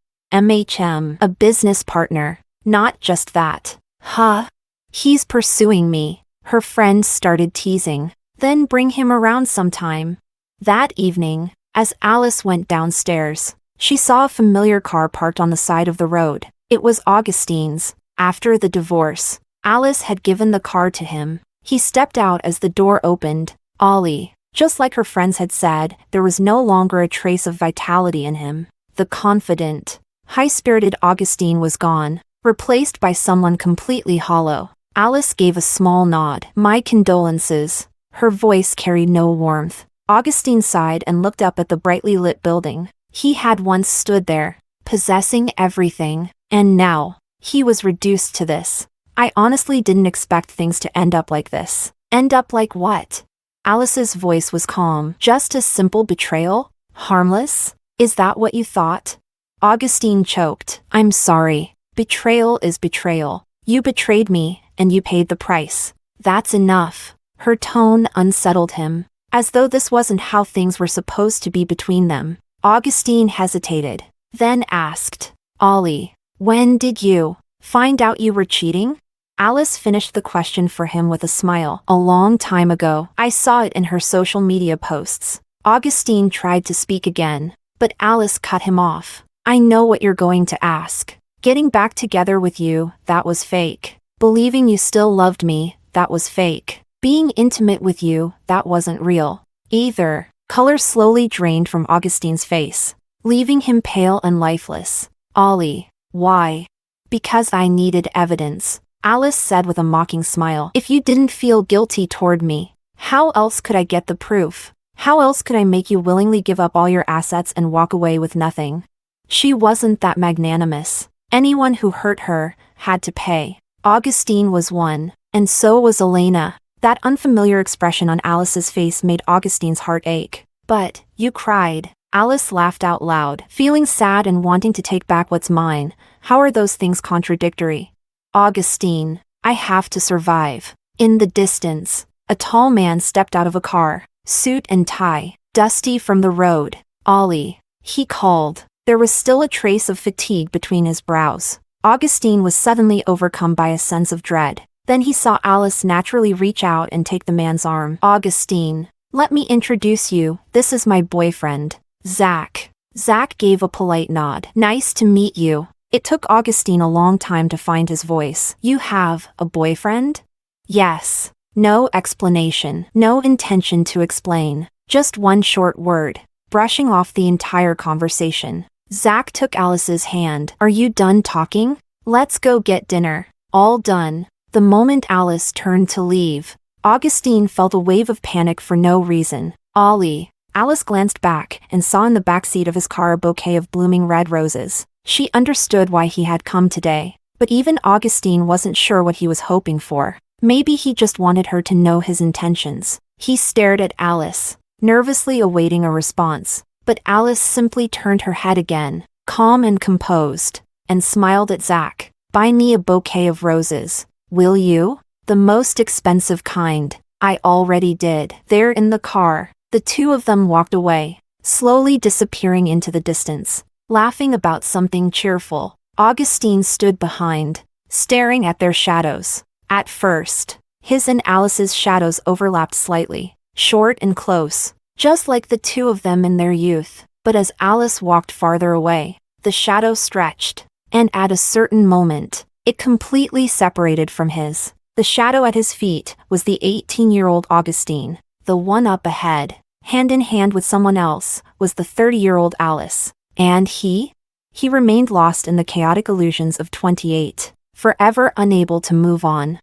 A business partner. Not just that. Huh? He's pursuing me. Her friend started teasing. Then bring him around sometime. That evening, as Alice went downstairs, she saw a familiar car parked on the side of the road. It was Augustine's. After the divorce, Alice had given the car to him. He stepped out as the door opened. Ollie. Just like her friends had said, there was no longer a trace of vitality in him. The confident, high-spirited Augustine was gone, replaced by someone completely hollow. Alice gave a small nod. My condolences. Her voice carried no warmth. Augustine sighed and looked up at the brightly lit building. He had once stood there, possessing everything, and now, he was reduced to this. I honestly didn't expect things to end up like this. End up like what? Alice's voice was calm. Just a simple betrayal? Harmless? Is that what you thought? Augustine choked. I'm sorry. Betrayal is betrayal. You betrayed me, and you paid the price. That's enough. Her tone unsettled him, as though this wasn't how things were supposed to be between them. Augustine hesitated, then asked, Ollie, when did you find out you were cheating? Alice finished the question for him with a smile. A long time ago. I saw it in her social media posts. Augustine tried to speak again, but Alice cut him off. I know what you're going to ask. Getting back together with you, that was fake. Believing you still loved me, that was fake. Being intimate with you, that wasn't real. Either. Color slowly drained from Augustine's face, leaving him pale and lifeless. Ollie. Why? Because I needed evidence. Alice said with a mocking smile. If you didn't feel guilty toward me, how else could I get the proof? How else could I make you willingly give up all your assets and walk away with nothing? She wasn't that magnanimous. Anyone who hurt her had to pay. Augustine was one, and so was Elena. That unfamiliar expression on Alice's face made Augustine's heart ache. But, you cried. Alice laughed out loud, feeling sad and wanting to take back what's mine. How are those things contradictory? Augustine, I have to survive. In the distance, a tall man stepped out of a car, suit and tie, dusty from the road. Ollie, he called. There was still a trace of fatigue between his brows. Augustine was suddenly overcome by a sense of dread. Then he saw Alice naturally reach out and take the man's arm. Augustine, let me introduce you. This is my boyfriend, Zach. Zach gave a polite nod. Nice to meet you. It took Augustine a long time to find his voice. You have a boyfriend? Yes. No explanation, no intention to explain, just one short word, brushing off the entire conversation. Zach took Alice's hand. Are you done talking? Let's go get dinner. All done. The moment Alice turned to leave, Augustine felt a wave of panic for no reason. Ollie. Alice glanced back and saw in the backseat of his car a bouquet of blooming red roses. She understood why he had come today, but even Augustine wasn't sure what he was hoping for. Maybe he just wanted her to know his intentions. He stared at Alice, nervously awaiting a response, but Alice simply turned her head again, calm and composed, and smiled at Zach. Buy me a bouquet of roses, will you? The most expensive kind. I already did. There in the car, the two of them walked away, slowly disappearing into the distance, laughing about something cheerful. Augustine stood behind, staring at their shadows. At first, his and Alice's shadows overlapped slightly, short and close, just like the two of them in their youth. But as Alice walked farther away, the shadow stretched, and at a certain moment, it completely separated from his. The shadow at his feet was the 18-year-old Augustine. The one up ahead, hand in hand with someone else, was the 30-year-old Alice. And he remained lost in the chaotic illusions of 28, forever unable to move on.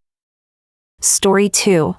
Story 2.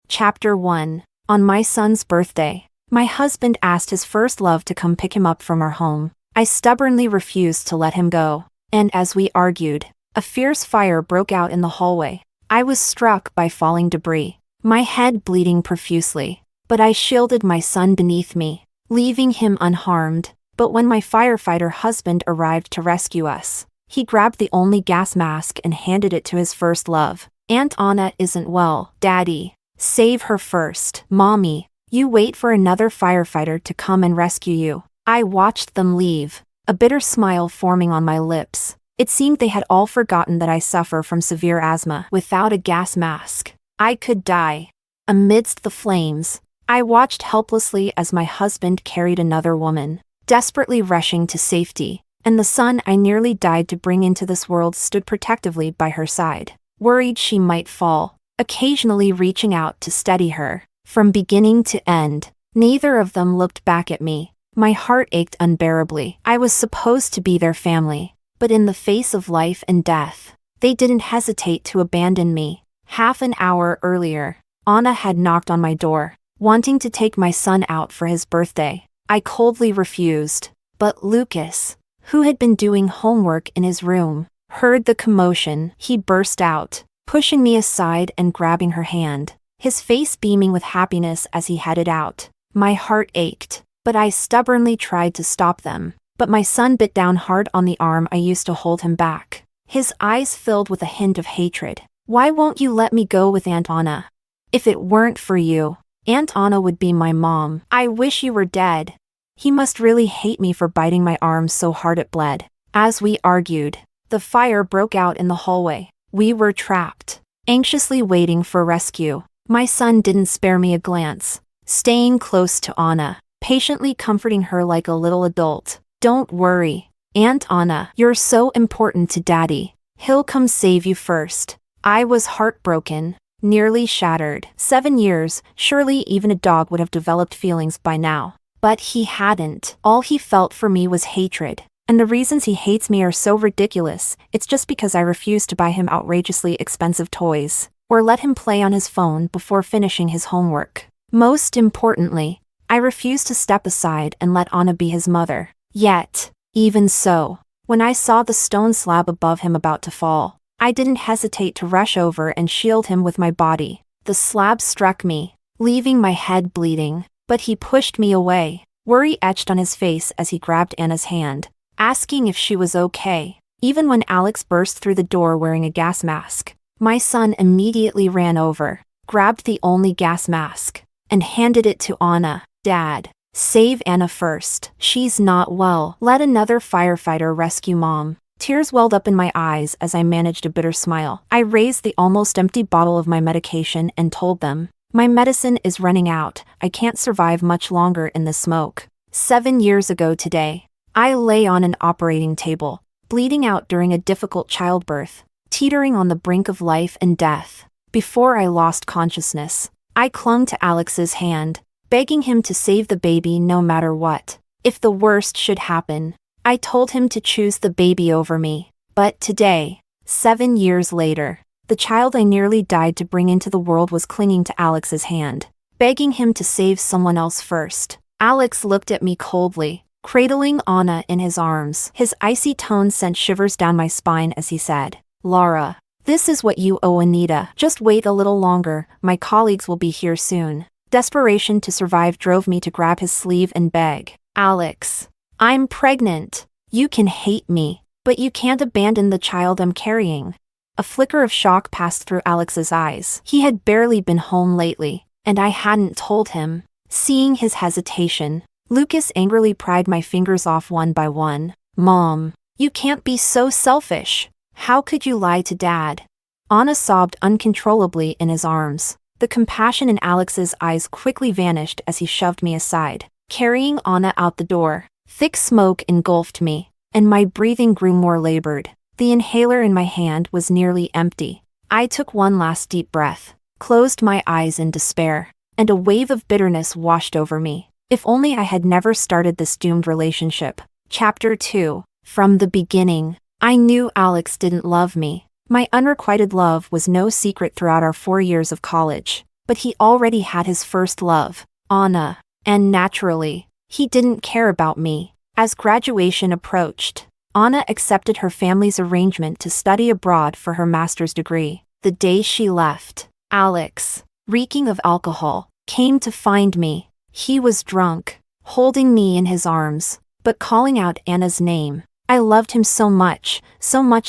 Chapter 1. On my son's birthday, my husband asked his first love to come pick him up from our home. I stubbornly refused to let him go, and as we argued, a fierce fire broke out in the hallway. I was struck by falling debris, my head bleeding profusely, but I shielded my son beneath me, leaving him unharmed. But when my firefighter husband arrived to rescue us, he grabbed the only gas mask and handed it to his first love. Aunt Anna isn't well, Daddy. Save her first. Mommy, you wait for another firefighter to come and rescue you. I watched them leave, a bitter smile forming on my lips. It seemed they had all forgotten that I suffer from severe asthma. Without a gas mask, I could die. Amidst the flames, I watched helplessly as my husband carried another woman, desperately rushing to safety, and the son I nearly died to bring into this world stood protectively by her side, worried she might fall, occasionally reaching out to steady her. From beginning to end, neither of them looked back at me. My heart ached unbearably. I was supposed to be their family, but in the face of life and death, they didn't hesitate to abandon me. Half an hour earlier, Anna had knocked on my door, wanting to take my son out for his birthday. I coldly refused, but Lucas, who had been doing homework in his room, heard the commotion. He burst out, pushing me aside and grabbing her hand, his face beaming with happiness as he headed out. My heart ached, but I stubbornly tried to stop them. But my son bit down hard on the arm I used to hold him back, his eyes filled with a hint of hatred. Why won't you let me go with Aunt Anna? If it weren't for you, Aunt Anna would be my mom. I wish you were dead. He must really hate me for biting my arm so hard it bled. As we argued, the fire broke out in the hallway. We were trapped, anxiously waiting for rescue. My son didn't spare me a glance, staying close to Anna, patiently comforting her like a little adult. Don't worry, Aunt Anna. You're so important to Daddy. He'll come save you first. I was heartbroken, nearly shattered. 7 years, surely even a dog would have developed feelings by now. But he hadn't. All he felt for me was hatred. And the reasons he hates me are so ridiculous. It's just because I refuse to buy him outrageously expensive toys, or let him play on his phone before finishing his homework. Most importantly, I refuse to step aside and let Anna be his mother. Yet, even so, when I saw the stone slab above him about to fall, I didn't hesitate to rush over and shield him with my body. The slab struck me, leaving my head bleeding, but he pushed me away, worry etched on his face as he grabbed Anna's hand, asking if she was okay. Even when Alex burst through the door wearing a gas mask, my son immediately ran over, grabbed the only gas mask, and handed it to Anna. Dad, save Anna first. She's not well. Let another firefighter rescue Mom. Tears welled up in my eyes as I managed a bitter smile. I raised the almost empty bottle of my medication and told them, my medicine is running out. I can't survive much longer in the smoke. 7 years ago today, I lay on an operating table, bleeding out during a difficult childbirth, teetering on the brink of life and death. Before I lost consciousness, I clung to Alex's hand, begging him to save the baby no matter what. If the worst should happen, I told him to choose the baby over me. But today, 7 years later, the child I nearly died to bring into the world was clinging to Alex's hand, begging him to save someone else first. Alex looked at me coldly, cradling Anna in his arms. His icy tone sent shivers down my spine as he said, "Laura, this is what you owe Anita. Just wait a little longer, my colleagues will be here soon." Desperation to survive drove me to grab his sleeve and beg, "Alex, I'm pregnant. You can hate me, but you can't abandon the child I'm carrying." A flicker of shock passed through Alex's eyes. He had barely been home lately, and I hadn't told him. Seeing his hesitation, Lucas angrily pried my fingers off one by one. "Mom, you can't be so selfish. How could you lie to Dad?" Anna sobbed uncontrollably in his arms. The compassion in Alex's eyes quickly vanished as he shoved me aside, carrying Anna out the door. Thick smoke engulfed me, and my breathing grew more labored. The inhaler in my hand was nearly empty. I took one last deep breath, closed my eyes in despair, and a wave of bitterness washed over me. If only I had never started this doomed relationship. Chapter 2. From the beginning, I knew Alex didn't love me. My unrequited love was no secret throughout our 4 years of college, but he already had his first love, Anna, and naturally, he didn't care about me. As graduation approached, Anna accepted her family's arrangement to study abroad for her master's degree. The day she left, Alex, reeking of alcohol, came to find me. He was drunk, holding me in his arms, but calling out Anna's name. I loved him so much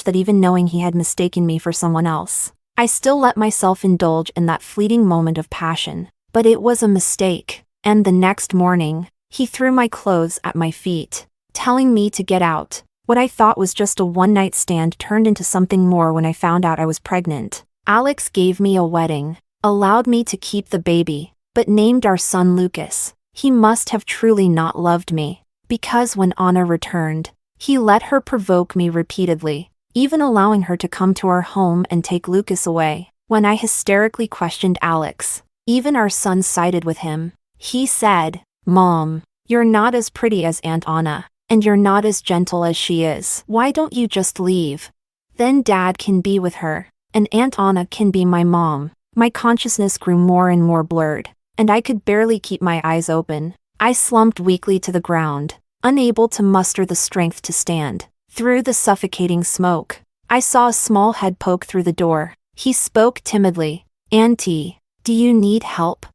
that even knowing he had mistaken me for someone else, I still let myself indulge in that fleeting moment of passion. But it was a mistake, and the next morning, he threw my clothes at my feet, telling me to get out. What I thought was just a one-night stand turned into something more when I found out I was pregnant. Alex gave me a wedding, allowed me to keep the baby, but named our son Lucas. He must have truly not loved me, because when Anna returned, he let her provoke me repeatedly, even allowing her to come to our home and take Lucas away. When I hysterically questioned Alex, even our son sided with him. He said, "Mom, you're not as pretty as Aunt Anna, and you're not as gentle as she is. Why don't you just leave? Then Dad can be with her, and Aunt Anna can be my mom." My consciousness grew more and more blurred, and I could barely keep my eyes open. I slumped weakly to the ground, unable to muster the strength to stand. Through the suffocating smoke, I saw a small head poke through the door. He spoke timidly, "Auntie, do you need help?"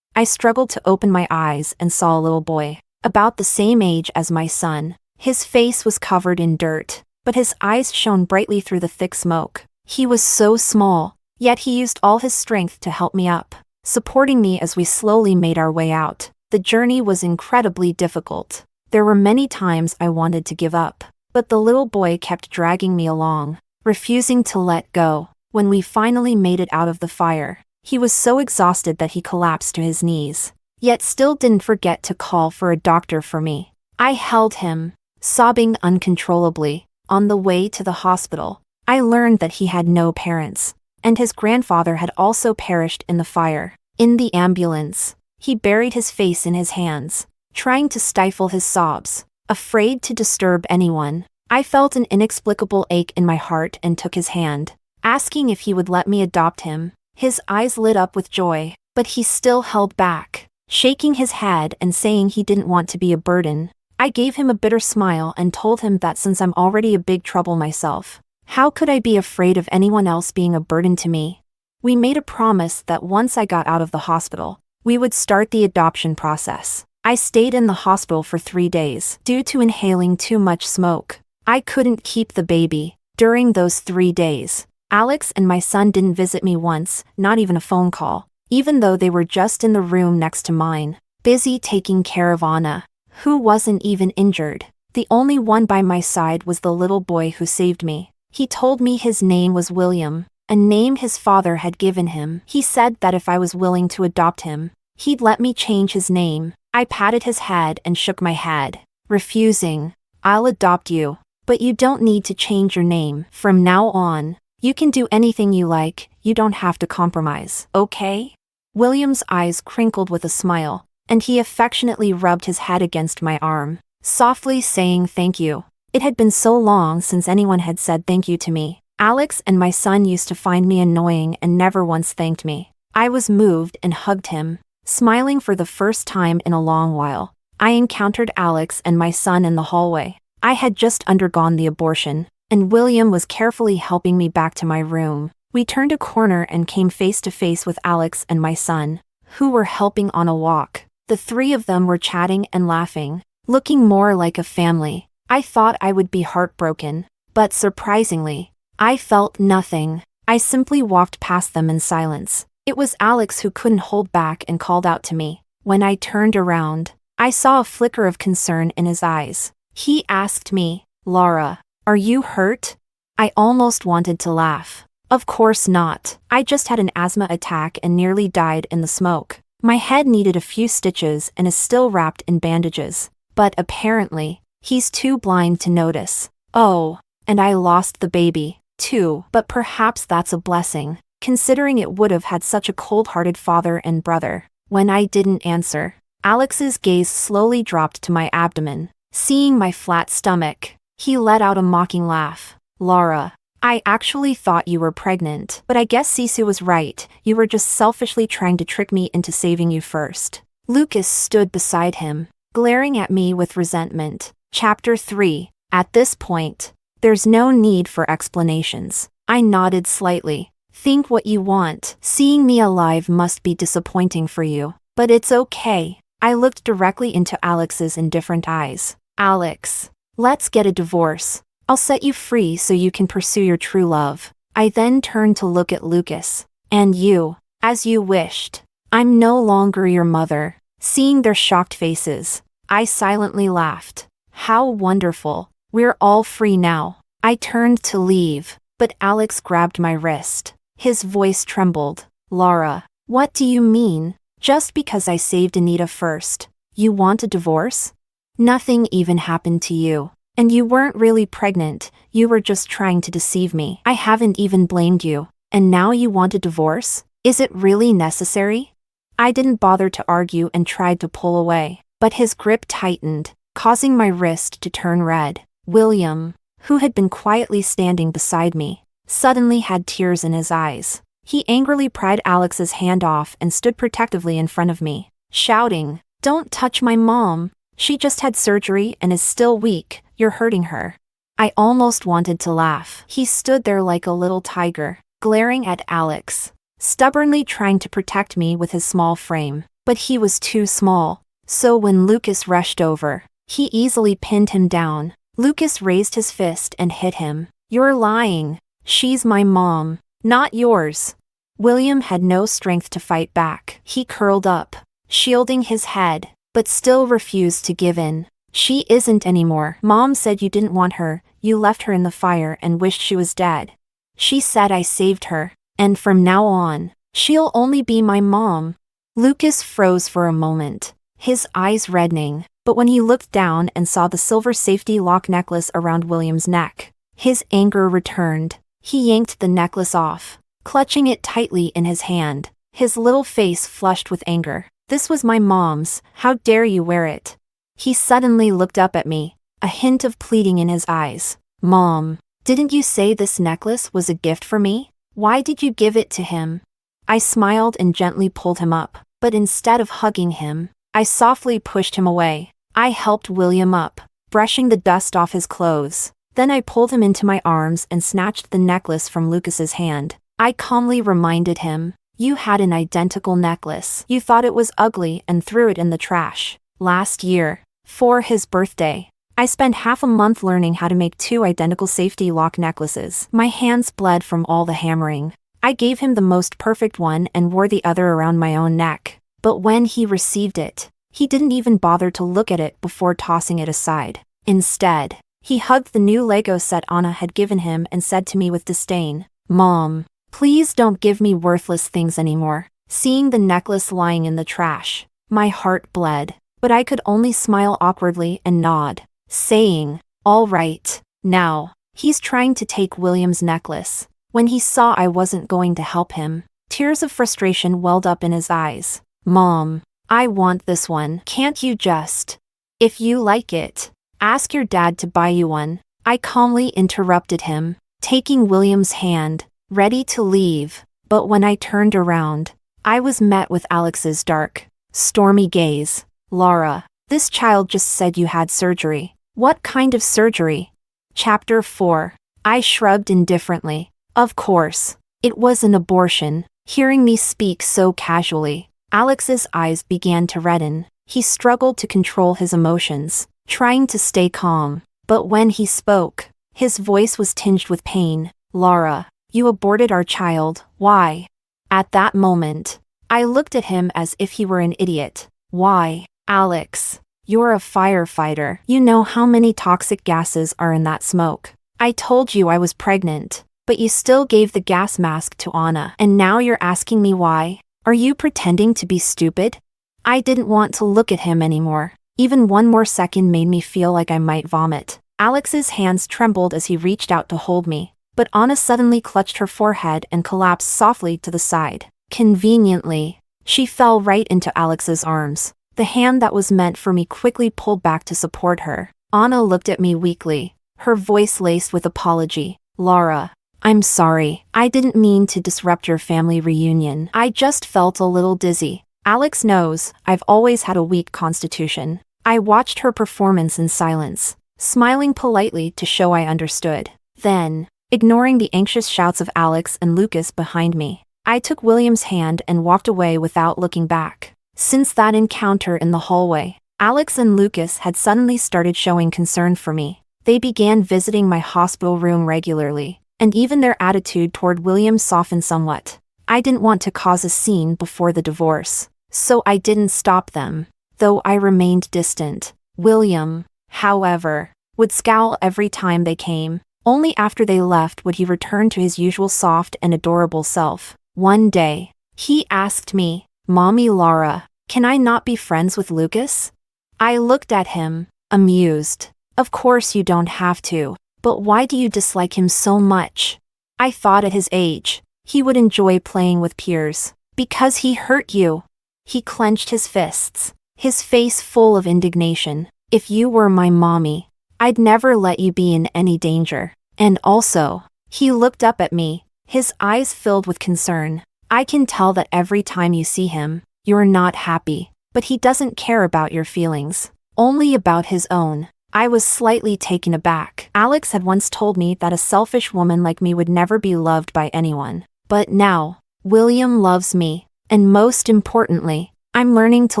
I struggled to open my eyes and saw a little boy, about the same age as my son. His face was covered in dirt, but his eyes shone brightly through the thick smoke. He was so small, yet he used all his strength to help me up, supporting me as we slowly made our way out. The journey was incredibly difficult. There were many times I wanted to give up, but the little boy kept dragging me along, refusing to let go. When we finally made it out of the fire, he was so exhausted that he collapsed to his knees, yet still didn't forget to call for a doctor for me. I held him, sobbing uncontrollably. On the way to the hospital, I learned that he had no parents, and his grandfather had also perished in the fire. In the ambulance, he buried his face in his hands, trying to stifle his sobs, afraid to disturb anyone. I felt an inexplicable ache in my heart and took his hand, asking if he would let me adopt him. His eyes lit up with joy, but he still held back, shaking his head and saying he didn't want to be a burden. I gave him a bitter smile and told him that since I'm already a big trouble myself, how could I be afraid of anyone else being a burden to me? We made a promise that once I got out of the hospital, we would start the adoption process. I stayed in the hospital for 3 days due to inhaling too much smoke. I couldn't keep the baby. During those 3 days, Alex and my son didn't visit me once, not even a phone call, even though they were just in the room next to mine, busy taking care of Anna, who wasn't even injured. The only one by my side was the little boy who saved me. He told me his name was William, a name his father had given him. He said that if I was willing to adopt him, he'd let me change his name. I patted his head and shook my head, refusing. I'll adopt you. But you don't need to change your name. From now on, you can do anything you like, you don't have to compromise, okay? William's eyes crinkled with a smile, and he affectionately rubbed his head against my arm, softly saying thank you. It had been so long since anyone had said thank you to me. Alex and my son used to find me annoying and never once thanked me. I was moved and hugged him, smiling for the first time in a long while. I encountered Alex and my son in the hallway. I had just undergone the abortion, and William was carefully helping me back to my room. We turned a corner and came face to face with Alex and my son, who were helping on a walk. The three of them were chatting and laughing, looking more like a family. I thought I would be heartbroken, but surprisingly, I felt nothing. I simply walked past them in silence. It was Alex who couldn't hold back and called out to me. When I turned around, I saw a flicker of concern in his eyes. He asked me, "Laura, are you hurt?" I almost wanted to laugh. Of course not. I just had an asthma attack and nearly died in the smoke. My head needed a few stitches and is still wrapped in bandages. But apparently, he's too blind to notice. Oh, and I lost the baby, too. But perhaps that's a blessing, considering it would have had such a cold-hearted father and brother. When I didn't answer, Alex's gaze slowly dropped to my abdomen. Seeing my flat stomach, he let out a mocking laugh. "Laura, I actually thought you were pregnant, but I guess Sisu was right. You were just selfishly trying to trick me into saving you first." Lucas stood beside him, glaring at me with resentment. Chapter 3. At this point, there's no need for explanations. I nodded slightly. Think what you want. Seeing me alive must be disappointing for you, but it's okay. I looked directly into Alex's indifferent eyes. "Alex, let's get a divorce. I'll set you free so you can pursue your true love." I then turned to look at Lucas. "And you, as you wished. I'm no longer your mother." Seeing their shocked faces, I silently laughed. How wonderful. We're all free now. I turned to leave, but Alex grabbed my wrist. His voice trembled. "Laura, what do you mean? Just because I saved Anita first, you want a divorce? Nothing even happened to you. And you weren't really pregnant, you were just trying to deceive me. I haven't even blamed you. And now you want a divorce? Is it really necessary?" I didn't bother to argue and tried to pull away, but his grip tightened, causing my wrist to turn red. William, who had been quietly standing beside me, suddenly had tears in his eyes. He angrily pried Alex's hand off and stood protectively in front of me, shouting, "Don't touch my mom. She just had surgery and is still weak. You're hurting her." I almost wanted to laugh. He stood there like a little tiger, glaring at Alex, stubbornly trying to protect me with his small frame. But he was too small. So when Lucas rushed over, he easily pinned him down. Lucas raised his fist and hit him. "You're lying. She's my mom, not yours." William had no strength to fight back. He curled up, shielding his head, but still refused to give in. "She isn't anymore. Mom said you didn't want her, you left her in the fire and wished she was dead. She said I saved her, and from now on, she'll only be my mom." Lucas froze for a moment, his eyes reddening, but when he looked down and saw the silver safety lock necklace around William's neck, his anger returned. He yanked the necklace off, clutching it tightly in his hand, his little face flushed with anger. "This was my mom's. How dare you wear it?" He suddenly looked up at me, a hint of pleading in his eyes. "Mom, didn't you say this necklace was a gift for me? Why did you give it to him?" I smiled and gently pulled him up, but instead of hugging him, I softly pushed him away. I helped William up, brushing the dust off his clothes. Then I pulled him into my arms and snatched the necklace from Lucas's hand. I calmly reminded him, "You had an identical necklace. You thought it was ugly and threw it in the trash. Last year, for his birthday, I spent half a month learning how to make 2 identical safety lock necklaces. My hands bled from all the hammering. I gave him the most perfect one and wore the other around my own neck. But when he received it, he didn't even bother to look at it before tossing it aside. Instead, he hugged the new Lego set Anna had given him and said to me with disdain, "Mom, please don't give me worthless things anymore." Seeing the necklace lying in the trash, my heart bled, but I could only smile awkwardly and nod, saying, All right, now, he's trying to take William's necklace. When he saw I wasn't going to help him, tears of frustration welled up in his eyes. Mom, I want this one. Can't you just? If you like it, ask your dad to buy you one. I calmly interrupted him, taking William's hand, ready to leave. But when I turned around, I was met with Alex's dark, stormy gaze. Laura, this child just said you had surgery. What kind of surgery? Chapter 4. I shrugged indifferently. Of course, it was an abortion. Hearing me speak so casually, Alex's eyes began to redden. He struggled to control his emotions, trying to stay calm. But when he spoke, his voice was tinged with pain. Laura, you aborted our child. Why? At that moment, I looked at him as if he were an idiot. Why? Alex, you're a firefighter. You know how many toxic gases are in that smoke. I told you I was pregnant, but you still gave the gas mask to Anna. And now you're asking me why? Are you pretending to be stupid? I didn't want to look at him anymore. Even one more second made me feel like I might vomit. Alex's hands trembled as he reached out to hold me, but Anna suddenly clutched her forehead and collapsed softly to the side. Conveniently, she fell right into Alex's arms. The hand that was meant for me quickly pulled back to support her. Anna looked at me weakly, her voice laced with apology. Laura, I'm sorry. I didn't mean to disrupt your family reunion. I just felt a little dizzy. Alex knows I've always had a weak constitution. I watched her performance in silence, smiling politely to show I understood. Then, ignoring the anxious shouts of Alex and Lucas behind me, I took William's hand and walked away without looking back. Since that encounter in the hallway, Alex and Lucas had suddenly started showing concern for me. They began visiting my hospital room regularly, and even their attitude toward William softened somewhat. I didn't want to cause a scene before the divorce, so I didn't stop them, though I remained distant. William, however, would scowl every time they came. Only after they left would he return to his usual soft and adorable self. One day, he asked me, Mommy Laura, can I not be friends with Lucas? I looked at him, amused. Of course you don't have to, but why do you dislike him so much? I thought at his age, he would enjoy playing with peers. Because he hurt you. He clenched his fists, his face full of indignation. If you were my mommy, I'd never let you be in any danger. And also, he looked up at me, his eyes filled with concern. I can tell that every time you see him, you're not happy, but he doesn't care about your feelings, only about his own. I was slightly taken aback. Alex had once told me that a selfish woman like me would never be loved by anyone. But now, William loves me, and most importantly, I'm learning to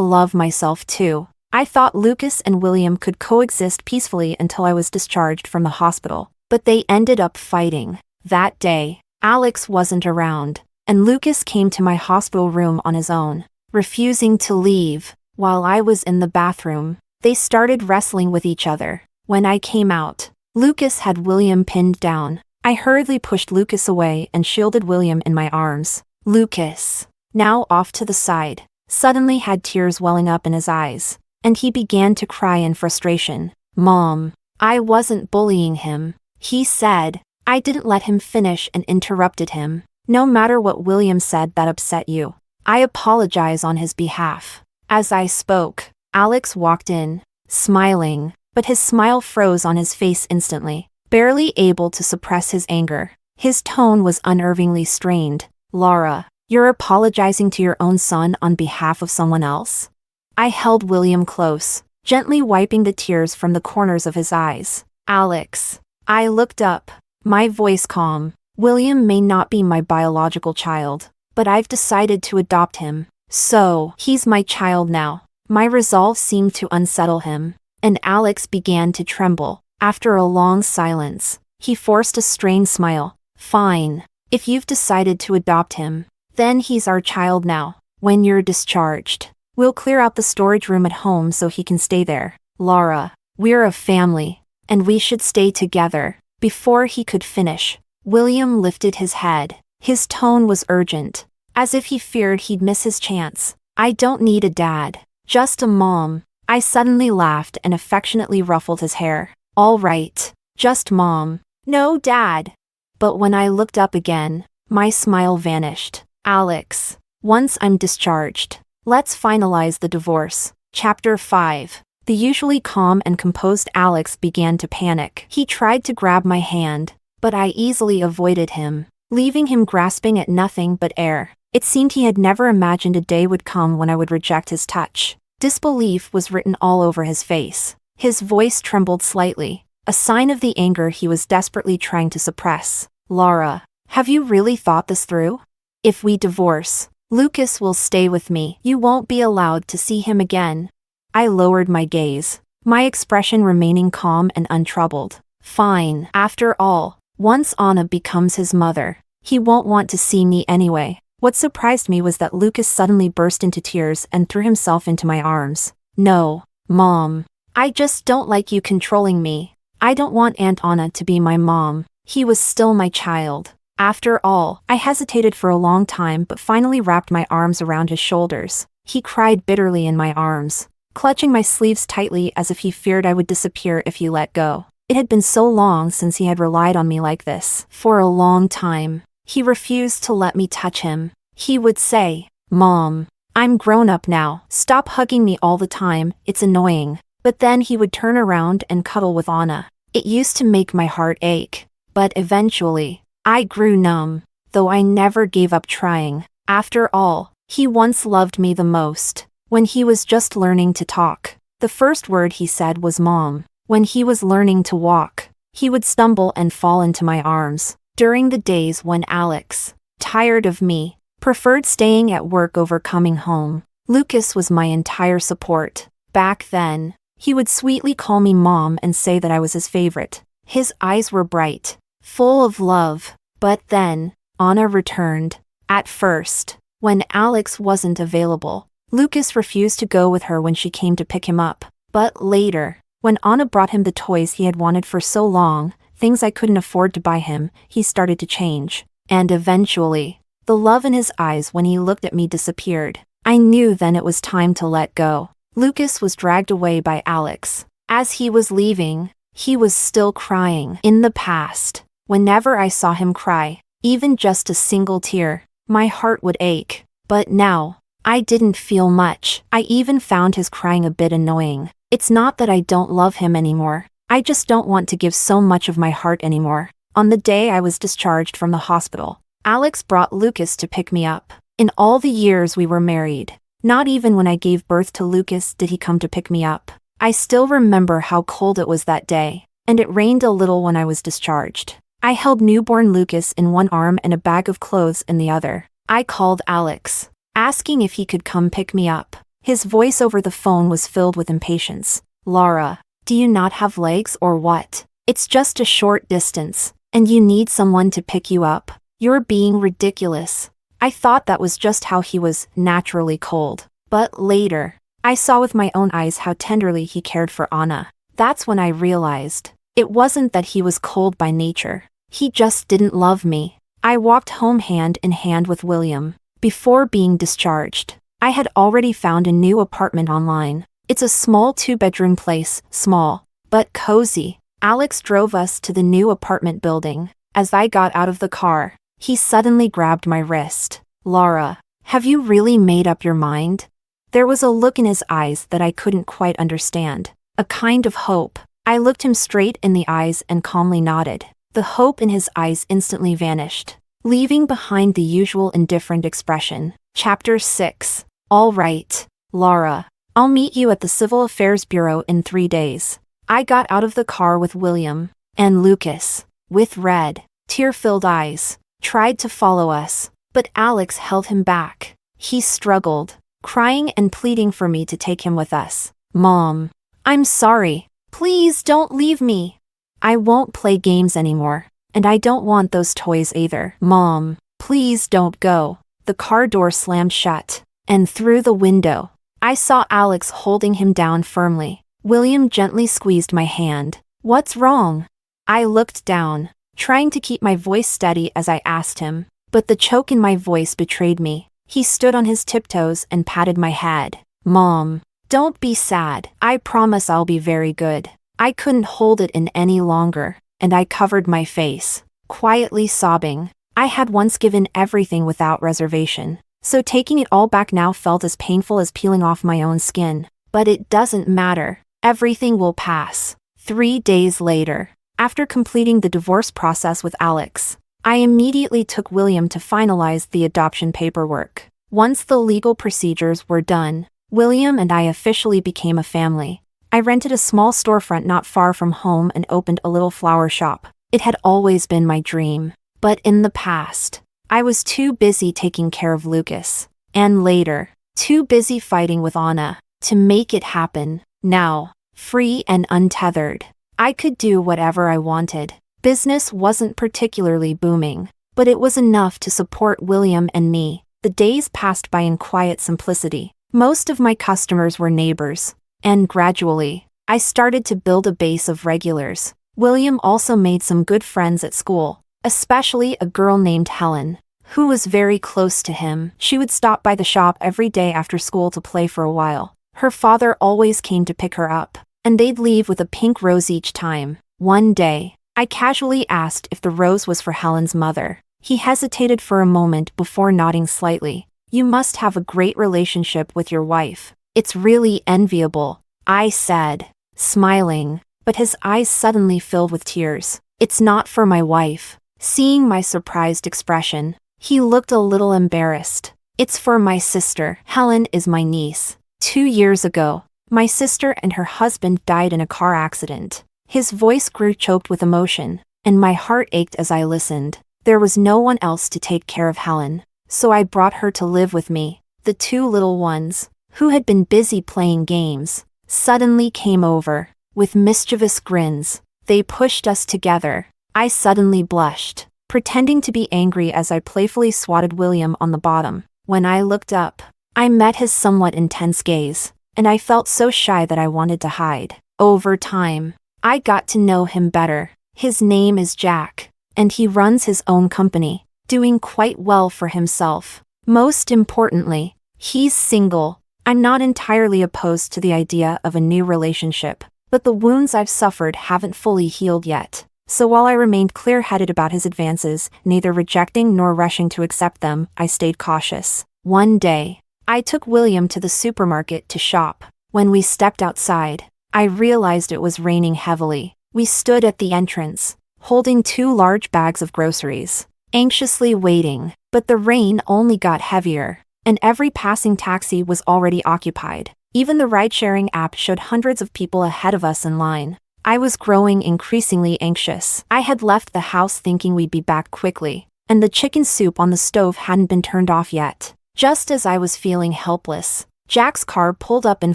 love myself too. I thought Lucas and William could coexist peacefully until I was discharged from the hospital, but they ended up fighting. That day, Alex wasn't around, and Lucas came to my hospital room on his own, refusing to leave. While I was in the bathroom, they started wrestling with each other. When I came out, Lucas had William pinned down. I hurriedly pushed Lucas away and shielded William in my arms. Lucas, now off to the side, suddenly had tears welling up in his eyes, and he began to cry in frustration. Mom, I wasn't bullying him, he said. I didn't let him finish and interrupted him. No matter what William said that upset you, I apologize on his behalf. As I spoke, Alex walked in, smiling, but his smile froze on his face instantly, barely able to suppress his anger. His tone was unnervingly strained. Laura, you're apologizing to your own son on behalf of someone else? I held William close, gently wiping the tears from the corners of his eyes. Alex. I looked up, my voice calm. William may not be my biological child, but I've decided to adopt him. So, he's my child now. My resolve seemed to unsettle him, and Alex began to tremble. After a long silence, he forced a strained smile. Fine. If you've decided to adopt him, then he's our child now. When you're discharged, we'll clear out the storage room at home so he can stay there. Laura, we're a family, and we should stay together. Before he could finish, William lifted his head. His tone was urgent, as if he feared he'd miss his chance. I don't need a dad, just a mom. I suddenly laughed and affectionately ruffled his hair. All right. Just Mom. No, Dad. But when I looked up again, my smile vanished. Alex. Once I'm discharged, let's finalize the divorce. Chapter 5. The usually calm and composed Alex began to panic. He tried to grab my hand, but I easily avoided him, leaving him grasping at nothing but air. It seemed he had never imagined a day would come when I would reject his touch. Disbelief was written all over his face. His voice trembled slightly, a sign of the anger he was desperately trying to suppress. Laura, have you really thought this through? If we divorce, Lucas will stay with me. You won't be allowed to see him again. I lowered my gaze, my expression remaining calm and untroubled. Fine. After all, once Anna becomes his mother, he won't want to see me anyway. What surprised me was that Lucas suddenly burst into tears and threw himself into my arms. No, Mom. I just don't like you controlling me. I don't want Aunt Anna to be my mom. He was still my child. After all, I hesitated for a long time but finally wrapped my arms around his shoulders. He cried bitterly in my arms, clutching my sleeves tightly as if he feared I would disappear if he let go. It had been so long since he had relied on me like this. For a long time, he refused to let me touch him. He would say, Mom, I'm grown up now. Stop hugging me all the time, it's annoying. But then he would turn around and cuddle with Anna. It used to make my heart ache. But eventually, I grew numb, though I never gave up trying. After all, he once loved me the most. When he was just learning to talk, the first word he said was Mom. When he was learning to walk, he would stumble and fall into my arms. During the days when Alex, tired of me, preferred staying at work over coming home, Lucas was my entire support. Back then, he would sweetly call me Mom and say that I was his favorite. His eyes were bright, full of love. But then, Anna returned. At first, when Alex wasn't available, Lucas refused to go with her when she came to pick him up. But later, when Anna brought him the toys he had wanted for so long, things I couldn't afford to buy him, he started to change. And eventually, the love in his eyes when he looked at me disappeared. I knew then it was time to let go. Lucas was dragged away by Alex. As he was leaving, he was still crying. In the past, whenever I saw him cry, even just a single tear, my heart would ache. But now, I didn't feel much. I even found his crying a bit annoying. It's not that I don't love him anymore. I just don't want to give so much of my heart anymore. On the day I was discharged from the hospital, Alex brought Lucas to pick me up. In all the years we were married, not even when I gave birth to Lucas did he come to pick me up. I still remember how cold it was that day, and it rained a little when I was discharged. I held newborn Lucas in one arm and a bag of clothes in the other. I called Alex, asking if he could come pick me up. His voice over the phone was filled with impatience. Laura, do you not have legs or what? It's just a short distance, and you need someone to pick you up. You're being ridiculous. I thought that was just how he was naturally cold. But later, I saw with my own eyes how tenderly he cared for Anna. That's when I realized, it wasn't that he was cold by nature. He just didn't love me. I walked home hand in hand with William. Before being discharged, I had already found a new apartment online. It's a small 2-bedroom place, small, but cozy. Alex drove us to the new apartment building. As I got out of the car, he suddenly grabbed my wrist. Laura, have you really made up your mind? There was a look in his eyes that I couldn't quite understand. A kind of hope. I looked him straight in the eyes and calmly nodded. The hope in his eyes instantly vanished, leaving behind the usual indifferent expression. Chapter 6. All right, Laura. I'll meet you at the Civil Affairs Bureau in 3 days. I got out of the car with William, and Lucas, with red, tear-filled eyes, tried to follow us, but Alex held him back. He struggled, crying and pleading for me to take him with us. Mom, I'm sorry. Please don't leave me. I won't play games anymore, and I don't want those toys either. Mom, please don't go. The car door slammed shut, and through the window, I saw Alex holding him down firmly. William gently squeezed my hand. What's wrong? I looked down, trying to keep my voice steady as I asked him, but the choke in my voice betrayed me. He stood on his tiptoes and patted my head. Mom, don't be sad. I promise I'll be very good. I couldn't hold it in any longer, and I covered my face, quietly sobbing. I had once given everything without reservation, so taking it all back now felt as painful as peeling off my own skin. But it doesn't matter. Everything will pass. 3 days later, after completing the divorce process with Alex, I immediately took William to finalize the adoption paperwork. Once the legal procedures were done, William and I officially became a family. I rented a small storefront not far from home and opened a little flower shop. It had always been my dream. But in the past, I was too busy taking care of Lucas. And later, too busy fighting with Anna to make it happen. Now, free and untethered, I could do whatever I wanted. Business wasn't particularly booming, but it was enough to support William and me. The days passed by in quiet simplicity. Most of my customers were neighbors, and gradually, I started to build a base of regulars. William also made some good friends at school, especially a girl named Helen, who was very close to him. She would stop by the shop every day after school to play for a while. Her father always came to pick her up, and they'd leave with a pink rose each time. One day, I casually asked if the rose was for Helen's mother. He hesitated for a moment before nodding slightly. "You must have a great relationship with your wife. It's really enviable," I said, smiling, but his eyes suddenly filled with tears. "It's not for my wife." Seeing my surprised expression, he looked a little embarrassed. "It's for my sister. Helen is my niece. 2 years ago, my sister and her husband died in a car accident." His voice grew choked with emotion, and my heart ached as I listened. There was no one else to take care of Helen, so I brought her to live with me. The 2 little ones, who had been busy playing games, suddenly came over. With mischievous grins, they pushed us together. I suddenly blushed, pretending to be angry as I playfully swatted William on the bottom. When I looked up, I met his somewhat intense gaze, and I felt so shy that I wanted to hide. Over time, I got to know him better. His name is Jack, and he runs his own company, doing quite well for himself. Most importantly, he's single. I'm not entirely opposed to the idea of a new relationship, but the wounds I've suffered haven't fully healed yet. So while I remained clear-headed about his advances, neither rejecting nor rushing to accept them, I stayed cautious. One day, I took William to the supermarket to shop. When we stepped outside, I realized it was raining heavily. We stood at the entrance, holding 2 large bags of groceries, anxiously waiting, but the rain only got heavier, and every passing taxi was already occupied. Even the ride-sharing app showed hundreds of people ahead of us in line. I was growing increasingly anxious. I had left the house thinking we'd be back quickly, and the chicken soup on the stove hadn't been turned off yet. Just as I was feeling helpless, Jack's car pulled up in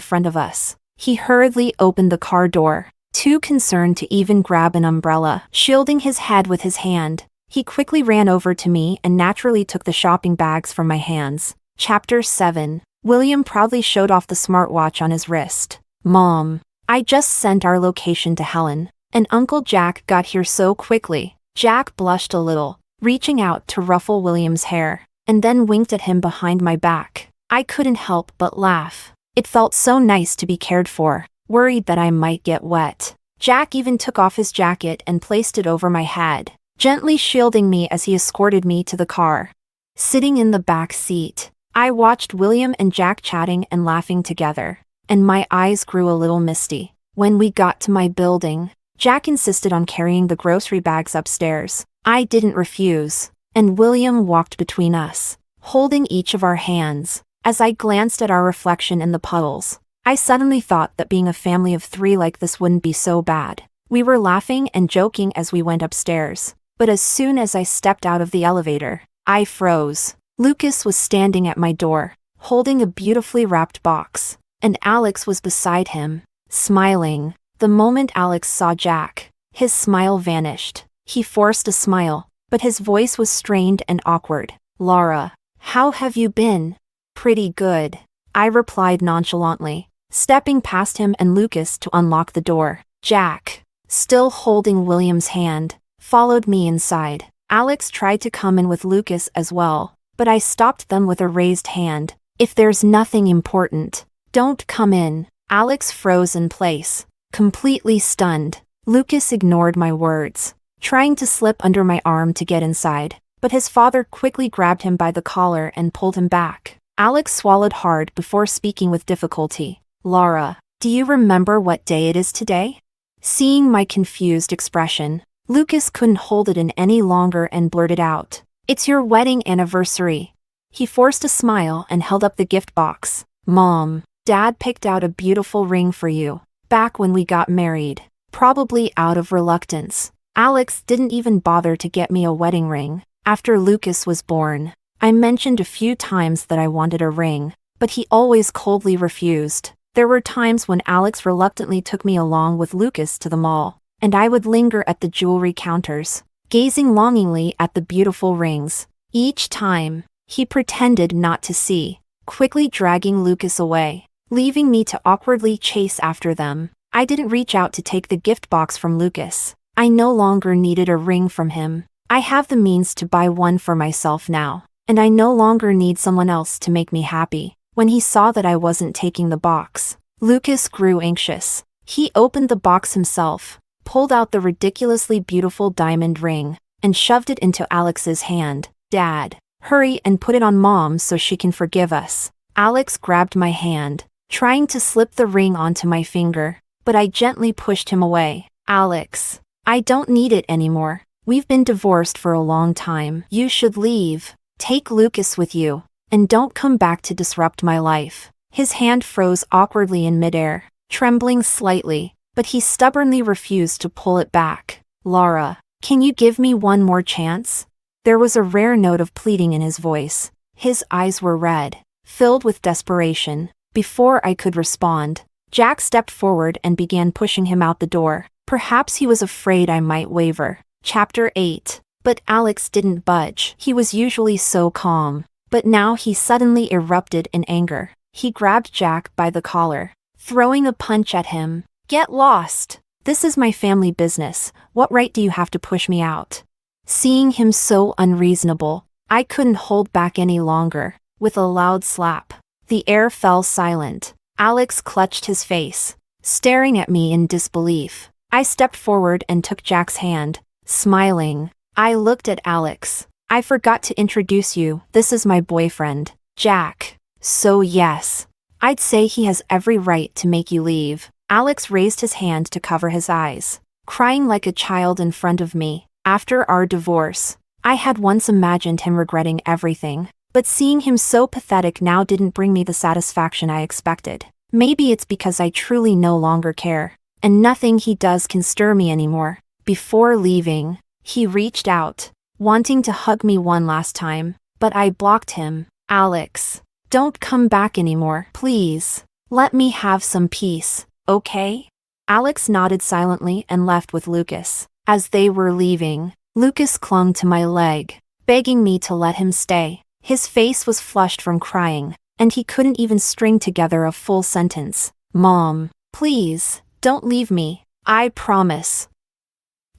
front of us. He hurriedly opened the car door, too concerned to even grab an umbrella. Shielding his head with his hand, he quickly ran over to me and naturally took the shopping bags from my hands. Chapter 7. William proudly showed off the smartwatch on his wrist. "Mom, I just sent our location to Helen, and Uncle Jack got here so quickly." Jack blushed a little, reaching out to ruffle William's hair, and then winked at him behind my back. I couldn't help but laugh. It felt so nice to be cared for, worried that I might get wet. Jack even took off his jacket and placed it over my head, gently shielding me as he escorted me to the car. Sitting in the back seat, I watched William and Jack chatting and laughing together, and my eyes grew a little misty. When we got to my building, Jack insisted on carrying the grocery bags upstairs. I didn't refuse, and William walked between us, holding each of our hands. As I glanced at our reflection in the puddles, I suddenly thought that being a family of 3 like this wouldn't be so bad. We were laughing and joking as we went upstairs, but as soon as I stepped out of the elevator, I froze. Lucas was standing at my door, holding a beautifully wrapped box, and Alex was beside him, smiling. The moment Alex saw Jack, his smile vanished. He forced a smile, but his voice was strained and awkward. "Laura, how have you been?" "Pretty good," I replied nonchalantly, stepping past him and Lucas to unlock the door. Jack, still holding William's hand, followed me inside. Alex tried to come in with Lucas as well, but I stopped them with a raised hand. "If there's nothing important, don't come in." Alex froze in place, Completely stunned, Lucas ignored my words, trying to slip under my arm to get inside, but his father quickly grabbed him by the collar and pulled him back. Alex swallowed hard before speaking with difficulty. Laura, do you remember what day it is today? Seeing my confused expression, Lucas couldn't hold it in any longer and blurted out, "It's your wedding anniversary." He forced a smile and held up the gift box. "Mom, Dad picked out a beautiful ring for you, back when we got married, probably out of reluctance. Alex didn't even bother to get me a wedding ring. After Lucas was born, I mentioned a few times that I wanted a ring, but he always coldly refused. There were times when Alex reluctantly took me along with Lucas to the mall, and I would linger at the jewelry counters, gazing longingly at the beautiful rings. Each time, he pretended not to see, quickly dragging Lucas away, leaving me to awkwardly chase after them. I didn't reach out to take the gift box from Lucas. I no longer needed a ring from him. I have the means to buy one for myself now, and I no longer need someone else to make me happy. When he saw that I wasn't taking the box, Lucas grew anxious. He opened the box himself, pulled out the ridiculously beautiful diamond ring, and shoved it into Alex's hand. "Dad, hurry and put it on Mom so she can forgive us." Alex grabbed my hand, trying to slip the ring onto my finger, but I gently pushed him away. "Alex, I don't need it anymore. We've been divorced for a long time. You should leave. Take Lucas with you, and don't come back to disrupt my life." His hand froze awkwardly in midair, trembling slightly, but he stubbornly refused to pull it back. "Laura, can you give me one more chance?" There was a rare note of pleading in his voice. His eyes were red, filled with desperation. Before I could respond, Jack stepped forward and began pushing him out the door. Perhaps he was afraid I might waver. Chapter 8. But Alex didn't budge. He was usually so calm, but now he suddenly erupted in anger. He grabbed Jack by the collar, throwing a punch at him. "Get lost! This is my family business. What right do you have to push me out?" Seeing him so unreasonable, I couldn't hold back any longer. With a loud slap, the air fell silent. Alex clutched his face, staring at me in disbelief. I stepped forward and took Jack's hand, smiling. I looked at Alex. "I forgot to introduce you. This is my boyfriend, Jack." "So yes, I'd say he has every right to make you leave." Alex raised his hand to cover his eyes, crying like a child in front of me. After our divorce, I had once imagined him regretting everything, but seeing him so pathetic now didn't bring me the satisfaction I expected. Maybe it's because I truly no longer care, and nothing he does can stir me anymore. Before leaving, he reached out, wanting to hug me one last time, but I blocked him. "Alex, don't come back anymore, please. Let me have some peace, okay?" Alex nodded silently and left with Lucas. As they were leaving, Lucas clung to my leg, begging me to let him stay. His face was flushed from crying, and he couldn't even string together a full sentence. "Mom, please, don't leave me. I promise.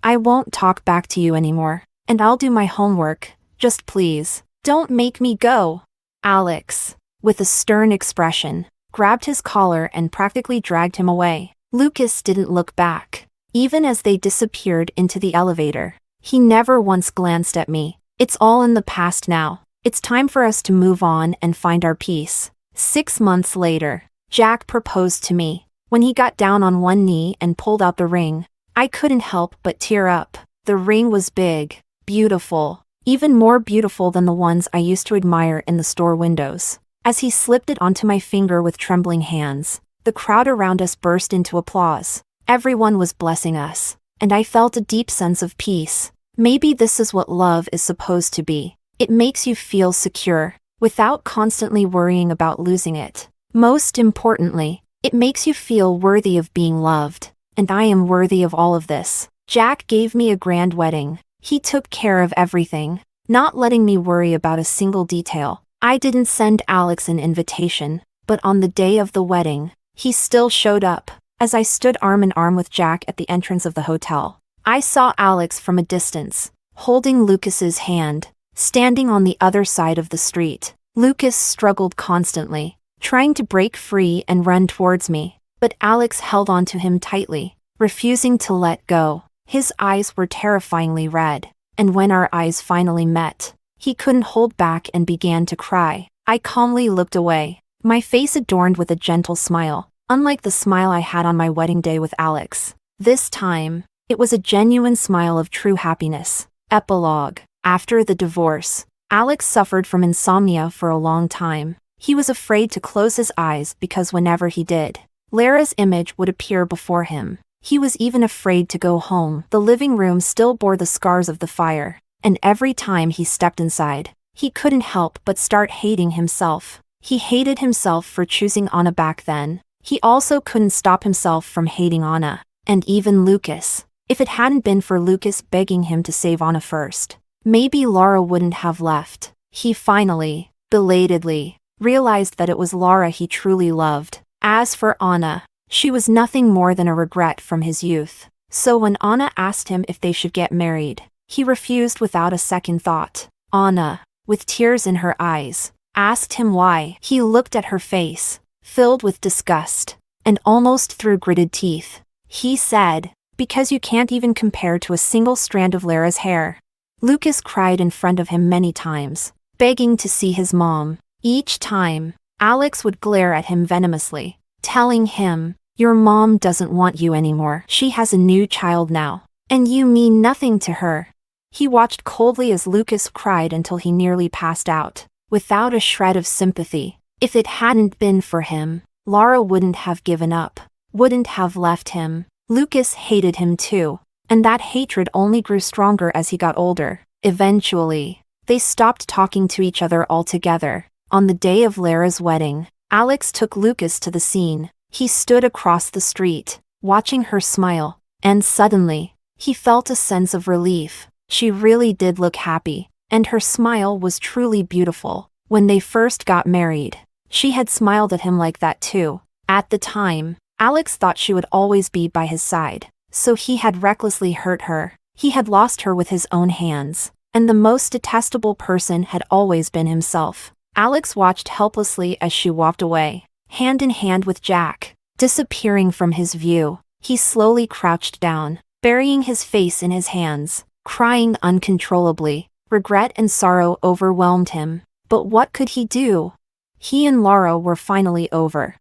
I won't talk back to you anymore, and I'll do my homework. Just please, don't make me go." Alex, with a stern expression, grabbed his collar and practically dragged him away. Lucas didn't look back. Even as they disappeared into the elevator, he never once glanced at me. It's all in the past now. It's time for us to move on and find our peace. 6 months later, Jack proposed to me. When he got down on one knee and pulled out the ring, I couldn't help but tear up. The ring was big, beautiful, even more beautiful than the ones I used to admire in the store windows. As he slipped it onto my finger with trembling hands, the crowd around us burst into applause. Everyone was blessing us, and I felt a deep sense of peace. Maybe this is what love is supposed to be. It makes you feel secure, without constantly worrying about losing it. Most importantly, it makes you feel worthy of being loved, and I am worthy of all of this. Jack gave me a grand wedding. He took care of everything, not letting me worry about a single detail. I didn't send Alex an invitation, but on the day of the wedding, he still showed up. As I stood arm in arm with Jack at the entrance of the hotel, I saw Alex from a distance, holding Lucas's hand, standing on the other side of the street. Lucas struggled constantly, trying to break free and run towards me, But Alex held on to him tightly, refusing to let go. His eyes were terrifyingly red, and when our eyes finally met, he couldn't hold back and began to cry. I calmly looked away, my face adorned with a gentle smile, unlike the smile I had on my wedding day with Alex. This time, it was a genuine smile of true happiness. Epilogue. After the divorce, Alex suffered from insomnia for a long time. He was afraid to close his eyes because whenever he did, Lara's image would appear before him. He was even afraid to go home. The living room still bore the scars of the fire, and every time he stepped inside, he couldn't help but start hating himself. He hated himself for choosing Anna back then. He also couldn't stop himself from hating Anna, and even Lucas. If it hadn't been for Lucas begging him to save Anna first, maybe Lara wouldn't have left. He finally, belatedly, realized that it was Lara he truly loved. As for Anna, she was nothing more than a regret from his youth. So when Anna asked him if they should get married, he refused without a second thought. Anna, with tears in her eyes, asked him why. He looked at her face, filled with disgust, and almost through gritted teeth. He said, "Because you can't even compare to a single strand of Lara's hair." Lucas cried in front of him many times, begging to see his mom. Each time, Alex would glare at him venomously, telling him, "Your mom doesn't want you anymore. She has a new child now, and you mean nothing to her." He watched coldly as Lucas cried until he nearly passed out, without a shred of sympathy. If it hadn't been for him, Lara wouldn't have given up, wouldn't have left him. Lucas hated him too, and that hatred only grew stronger as he got older. Eventually, they stopped talking to each other altogether. On the day of Lara's wedding, Alex took Lucas to the scene. He stood across the street, watching her smile, and suddenly, he felt a sense of relief. She really did look happy, and her smile was truly beautiful. When they first got married, she had smiled at him like that too. At the time, Alex thought she would always be by his side, so he had recklessly hurt her. He had lost her with his own hands, and the most detestable person had always been himself. Alex watched helplessly as she walked away, hand in hand with Jack, disappearing from his view. He slowly crouched down, burying his face in his hands, crying uncontrollably. Regret and sorrow overwhelmed him, but what could he do? He and Lara were finally over.